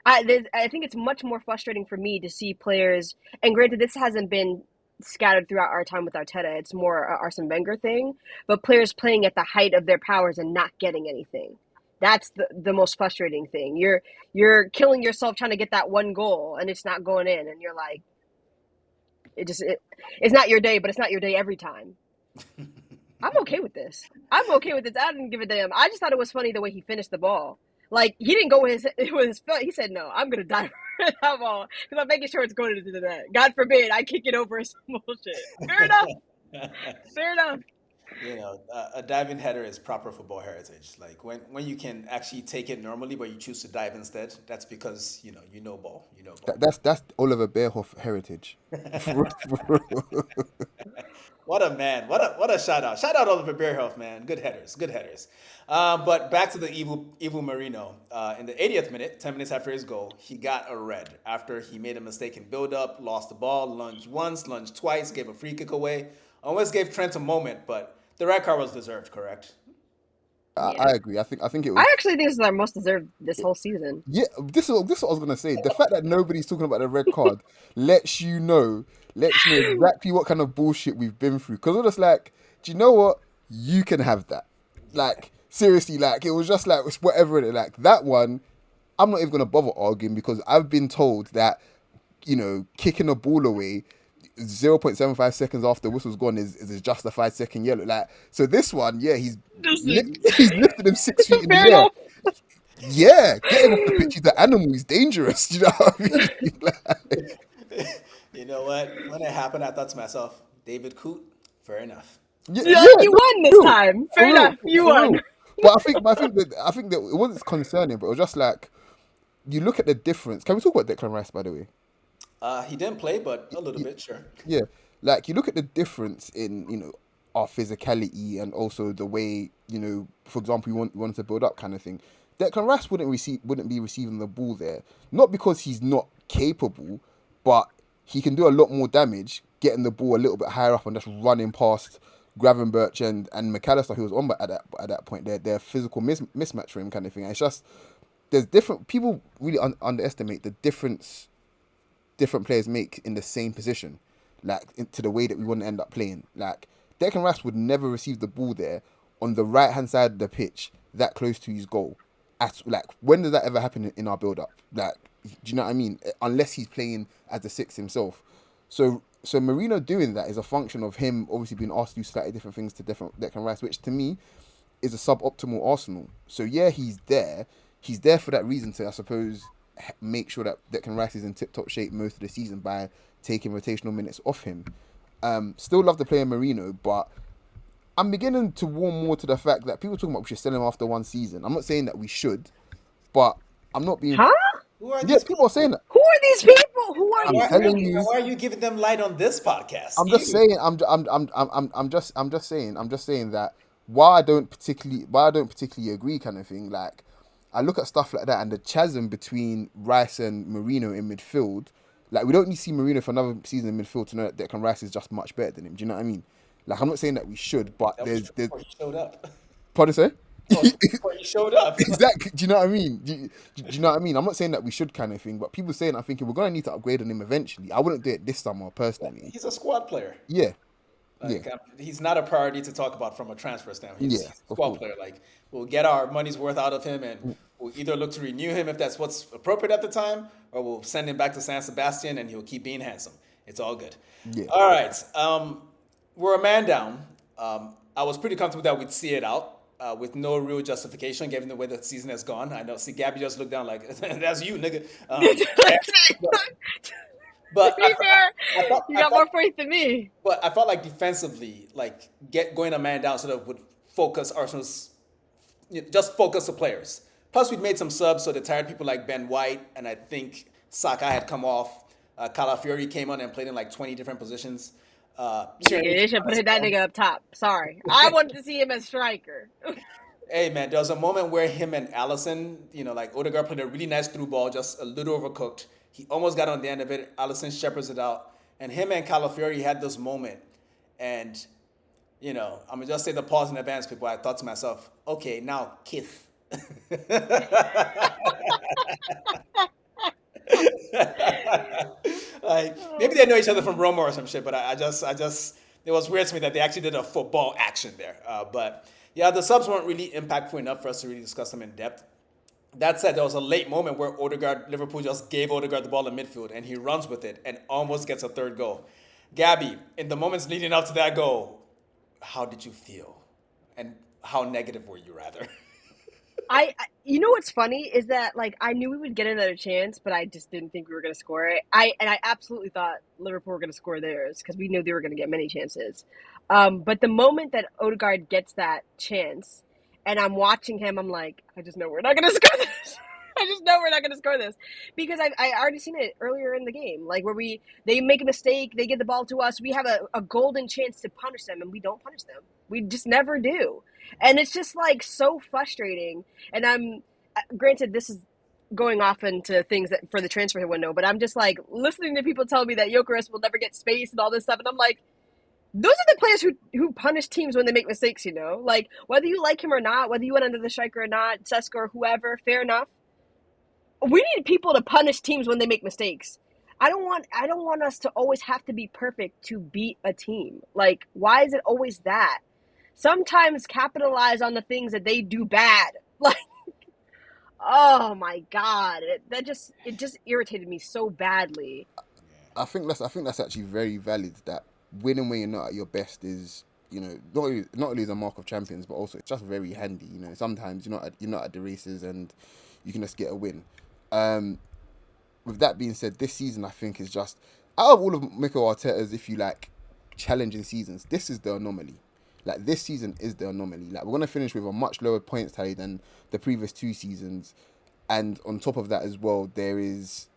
I think it's much more frustrating for me to see players, and granted, this hasn't been scattered throughout our time with Arteta. It's more a Arsene Wenger thing, but players playing at the height of their powers and not getting anything. That's the most frustrating thing. You're killing yourself trying to get that one goal, and it's not going in, and you're like, it's not your day, but it's not your day every time. I'm okay with this. I didn't give a damn. I just thought it was funny the way he finished the ball. Like, he didn't go with his foot. He said, "No, I'm gonna dive for that ball because I'm making sure it's going into the net. God forbid I kick it over some bullshit." Fair enough. Fair enough. A diving header is proper football heritage. Like when you can actually take it normally, but you choose to dive instead, that's because you know ball. You know ball. That's Oliver Bierhoff heritage. What a man! What a shout out! Shout out Oliver Bierhoff, man. Good headers, good headers. But back to the evil Marino. In the 80th minute, 10 minutes after his goal, he got a red after he made a mistake in build-up, lost the ball, lunged once, lunged twice, gave a free kick away. Almost gave Trent a moment, but the red card was deserved. Correct? I agree. I think it was. I actually think this is our most deserved this whole season. Yeah, this is what I was gonna say. The fact that nobody's talking about the red card lets you know exactly what kind of bullshit we've been through. Because we're just like, do you know what? You can have that. Like, seriously, like, it was just like, it's whatever. Like, that one, I'm not even gonna bother arguing because I've been told that, kicking a ball away 0.75 seconds after the whistle's gone is a justified second yellow. Like, so this one, yeah, he's lifted him 6 feet in the Fair air. enough. Yeah, get him off the pitch. He's an animal. He's dangerous. You know what I mean? Like, You know what? When it happened, I thought to myself, David Coote, fair enough. Yeah, you won this time. Fair enough. You won. Real. But I think that it wasn't concerning, but it was just like, you look at the difference. Can we talk about Declan Rice, by the way? He didn't play, but a little bit, sure. Yeah, like you look at the difference in our physicality and also the way for example, we wanted to build up kind of thing. Declan Rice wouldn't be receiving the ball there, not because he's not capable, but he can do a lot more damage getting the ball a little bit higher up and just running past Gravenberch and McAllister, who was on at that point. They're physical mismatch for him kind of thing. And it's just there's different people really underestimate the different players make in the same position, like to the way that we want to end up playing. Like Declan Rice would never receive the ball there on the right hand side of the pitch, that close to his goal. Like when does that ever happen in our build up? Like, do you know what I mean? Unless he's playing as the six himself. So Marino doing that is a function of him obviously being asked to do slightly different things to different Declan Rice, which to me is a suboptimal Arsenal. So yeah, he's there. He's there for that reason to, I suppose, make sure that Declan Rice is in tip-top shape most of the season by taking rotational minutes off him. Still love the player Marino, but I'm beginning to warm more to the fact that people talking about we should sell him after one season. I'm not saying that we should, but I'm not being. Huh? Who are Yeah, these people are people? saying that. Who are these people? Who are I'm you? telling And you. why are you giving them light on this podcast? I'm just saying. I'm just saying. I'm just saying that why I don't particularly agree, kind of thing. Like, I look at stuff like that and the chasm between Rice and Marino in midfield. Like, we don't need to see Marino for another season in midfield to know that Declan Rice is just much better than him. Do you know what I mean? Like, I'm not saying that we should, but That was true there's before he showed up. pardon, say. That was before he showed up. Exactly. Do you know what I mean? Do you know what I mean? I'm not saying that we should, kind of thing, but people saying, I'm thinking we're gonna need to upgrade on him eventually. I wouldn't do it this summer personally. He's a squad player. Yeah, yeah, Like he's not a priority to talk about from a transfer standpoint. He's yeah. a Of squad course. player. Like we'll get our money's worth out of him, and we'll either look to renew him if that's what's appropriate at the time, or we'll send him back to San Sebastian and he'll keep being handsome. It's all good. Yeah. All right. We're a man down. I was pretty comfortable that we'd see it out. With no real justification, given the way the season has gone. I know. See, Gabby just looked down like, "That's you, nigga." To But be fair, you I got thought, more faith than me. but I felt like defensively, like going a man down, sort of would focus Arsenal's, just focus the players. Plus, we'd made some subs, so the tired people like Ben White, and I think Saka had come off. Calafiori came on and played in like 20 different positions. Tierney They came should on as put that well. nigga up top. Sorry, I wanted to see him as striker. Hey man, there was a moment where him and Allison, like Odegaard played a really nice through ball, just a little overcooked. He almost got on the end of it. Allison shepherds it out, and him and Calafiori had this moment. And I'm gonna just say the pause in advance, people. I thought to myself, okay, now kiss. Like maybe they know each other from Roma or some shit, but I just it was weird to me that they actually did a football action there. But yeah, the subs weren't really impactful enough for us to really discuss them in depth. That said, there was a late moment where Liverpool just gave Odegaard the ball in midfield, and he runs with it and almost gets a third goal. Gabby, in the moments leading up to that goal, how did you feel, and how negative were you, rather? You know what's funny is that like I knew we would get another chance, but I just didn't think we were going to score it. I absolutely thought Liverpool were going to score theirs because we knew they were going to get many chances. But the moment that Odegaard gets that chance, and I'm watching him, I'm like, I just know we're not going to score this. I just know we're not going to score this because I already seen it earlier in the game, like where they make a mistake, they get the ball to us, we have a golden chance to punish them, and we don't punish them. We just never do, and it's just like so frustrating. And I'm granted this is going off into things that for the transfer window, but I'm just like listening to people tell me that Gyökeres will never get space and all this stuff, and I'm like, those are the players who punish teams when they make mistakes. Like whether you like him or not, whether you went under the striker or not, Seska or whoever, fair enough. We need people to punish teams when they make mistakes. I don't want us to always have to be perfect to beat a team. Like, why is it always that? Sometimes capitalize on the things that they do bad. Like, oh my god, it just irritated me so badly. I think that's actually very valid. That winning when you're not at your best is, not only is a mark of champions, but also it's just very handy. Sometimes you're not at the races and you can just get a win. Um, with that being said, this season I think is just out of all of Mikel Arteta's, if you like, challenging seasons, this is the anomaly. Like, this season is the anomaly. Like, we're gonna finish with a much lower points tally than the previous two seasons, and on top of that as well, there's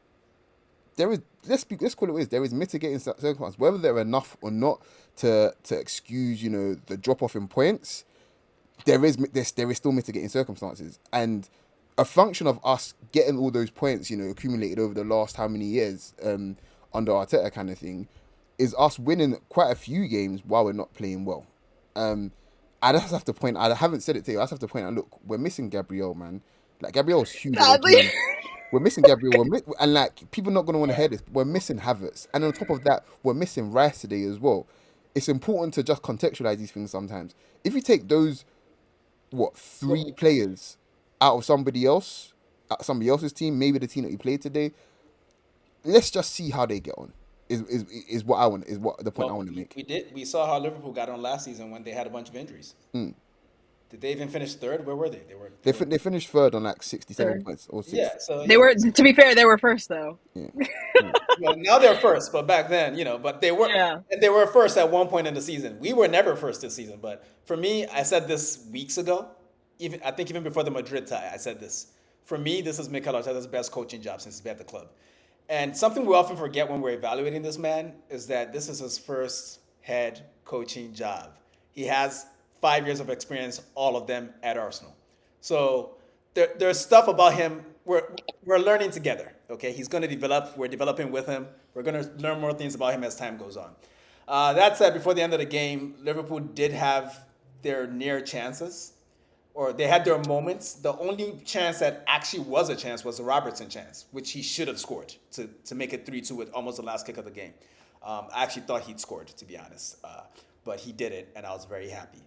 there is let's call it what it is. There is mitigating circumstances, whether they're enough or not to excuse the drop off in points. There is still mitigating circumstances, and a function of us getting all those points accumulated over the last how many years under Arteta kind of thing is us winning quite a few games while we're not playing well. I just have to point. I haven't said it to you. I just have to point out. Look, we're missing Gabriel, man. Like Gabriel's huge. Sadly. We're missing Gabriel. And like people not gonna want to hear this. We're missing Havertz, and on top of that, we're missing Rice today as well. It's important to just contextualize these things sometimes. If you take those, three players out of somebody else's team, maybe the team that you played today, let's just see how they get on. Is what I want. Is what the point I want to make. We saw how Liverpool got on last season when they had a bunch of injuries. Did they even finish third? Where were they? They finished third on like 67 Third. points or 6. Yeah, so They were, to be fair, they were first though. Yeah. well, now they're first, but back then, but they were Yeah. and they were first at one point in the season. We were never first this season, but for me, I said this weeks ago. Even before the Madrid tie, I said this. For me, this is Mikel Arteta's best coaching job since he's been at the club. And something we often forget when we're evaluating this man is that this is his first head coaching job. He has 5 years of experience, all of them at Arsenal. So there's stuff about him we're learning together. Okay, he's going to develop. We're developing with him. We're going to learn more things about him as time goes on. That said, before the end of the game, Liverpool did have their near chances, or they had their moments. The only chance that actually was a chance was the Robertson chance, which he should have scored to make it 3-2 with almost the last kick of the game. I actually thought he'd scored, to be honest, but he did it, and I was very happy.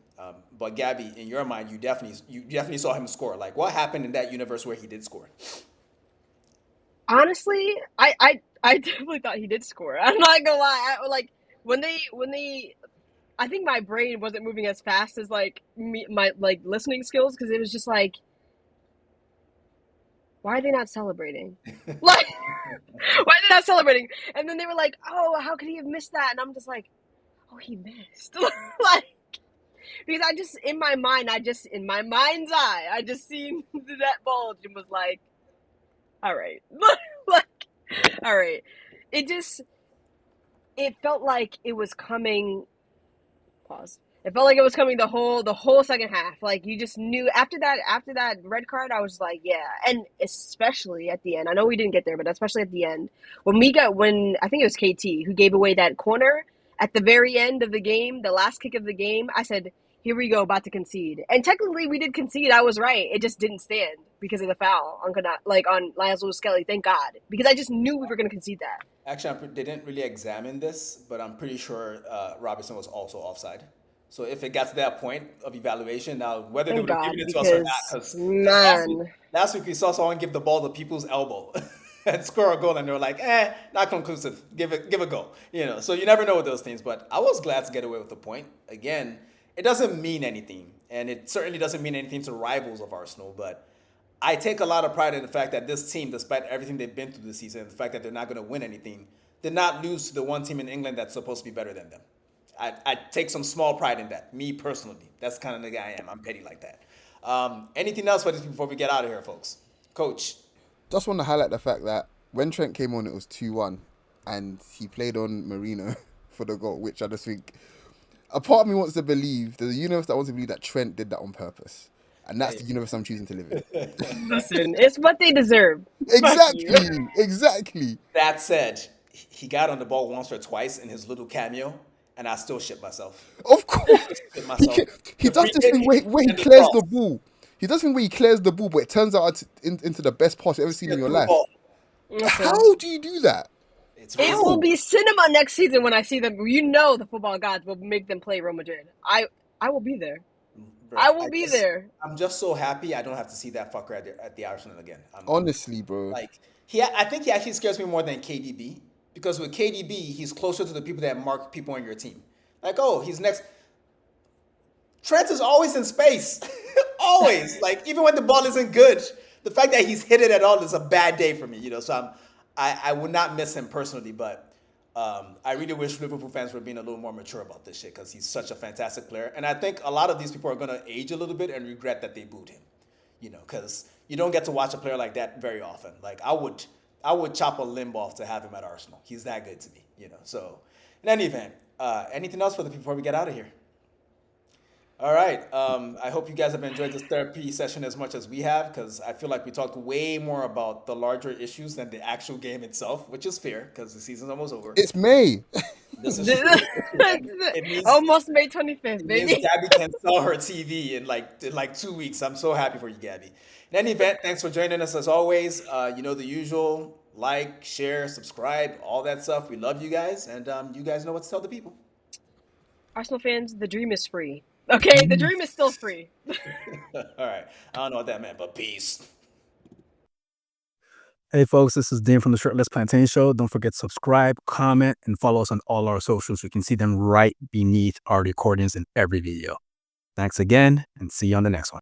But Gabby, in your mind, you definitely saw him score. Like, what happened in that universe where he did score? Honestly, I definitely thought he did score. I'm not gonna lie. When they I think my brain wasn't moving as fast as my listening skills, because it was just like, why are they not celebrating? Why are they not celebrating? And then they were like, oh, how could he have missed that? And I'm just like, oh, he missed. Because in my mind's eye, I just seen that bulge and was like, all right. All right. It felt like it was coming. Pause. It felt like it was coming the whole second half. Like, you just knew after that red card, I was like, yeah. And especially at the end. I know we didn't get there, but especially at the end. When I think it was KT who gave away that corner at the very end of the game, the last kick of the game, I said, here we go, about to concede. And technically we did concede. I was right. It just didn't stand because of the foul on Laszlo Skelly, thank God. Because I just knew we were going to concede that. Actually, they didn't really examine this, but I'm pretty sure Robertson was also offside. So if it got to that point of evaluation, now whether they would have given it to us or not, because last week we saw someone give the ball to people's elbow and score a goal, and they were like, not conclusive. Give a go. So you never know with those things. But I was glad to get away with the point. Again, it doesn't mean anything, and it certainly doesn't mean anything to rivals of Arsenal, but I take a lot of pride in the fact that this team, despite everything they've been through this season, and the fact that they're not going to win anything, did not lose to the one team in England that's supposed to be better than them. I take some small pride in that, me personally. That's kind of the guy I am. I'm petty like that. Anything else for this before we get out of here, folks? Coach. Just want to highlight the fact that when Trent came on, it was 2-1, and he played on Marino for the goal, which I just think, a part of me wants to believe, there's a universe that wants to believe that Trent did that on purpose. And that's the universe I'm choosing to live in. Listen, it's what they deserve. Exactly. That said, he got on the ball once or twice in his little cameo, and I still shit myself. Of course. He does this thing where he clears the ball. He does thing where he clears the ball, but it turns out into the best pass you've ever seen in your life. How do you do that? It will be cinema next season when I see them. The football gods will make them play Real Madrid. I will be there. Bro, I will be there. I'm just so happy I don't have to see that fucker at the Arsenal again. Honestly, bro. I think he actually scares me more than KDB, because with KDB, he's closer to the people that mark people on your team. Like, oh, he's next. Trent is always in space. Always. Even when the ball isn't good, the fact that he's hit it at all is a bad day for me. So I would not miss him personally, but I really wish Liverpool fans were being a little more mature about this shit, because he's such a fantastic player. And I think a lot of these people are going to age a little bit and regret that they booed him, because you don't get to watch a player like that very often. I would chop a limb off to have him at Arsenal. He's that good to me, you know. So, in any event, anything else for the before we get out of here? All right. I hope you guys have enjoyed this therapy session as much as we have, because I feel like we talked way more about the larger issues than the actual game itself, which is fair because the season's almost over. It's May. This is true. It means Almost May 25th, it means baby. Gabby can sell her TV in like 2 weeks. I'm so happy for you, Gabby. In any event, thanks for joining us as always. You know the usual: like, share, subscribe, all that stuff. We love you guys, and you guys know what to tell the people. Arsenal fans, the dream is free. Okay, the dream is still free. All right. I don't know what that meant, but peace. Hey folks, this is Deen from the Shirtless Plantain Show. Don't forget to subscribe, comment, and follow us on all our socials. You can see them right beneath our recordings in every video. Thanks again, and see you on the next one.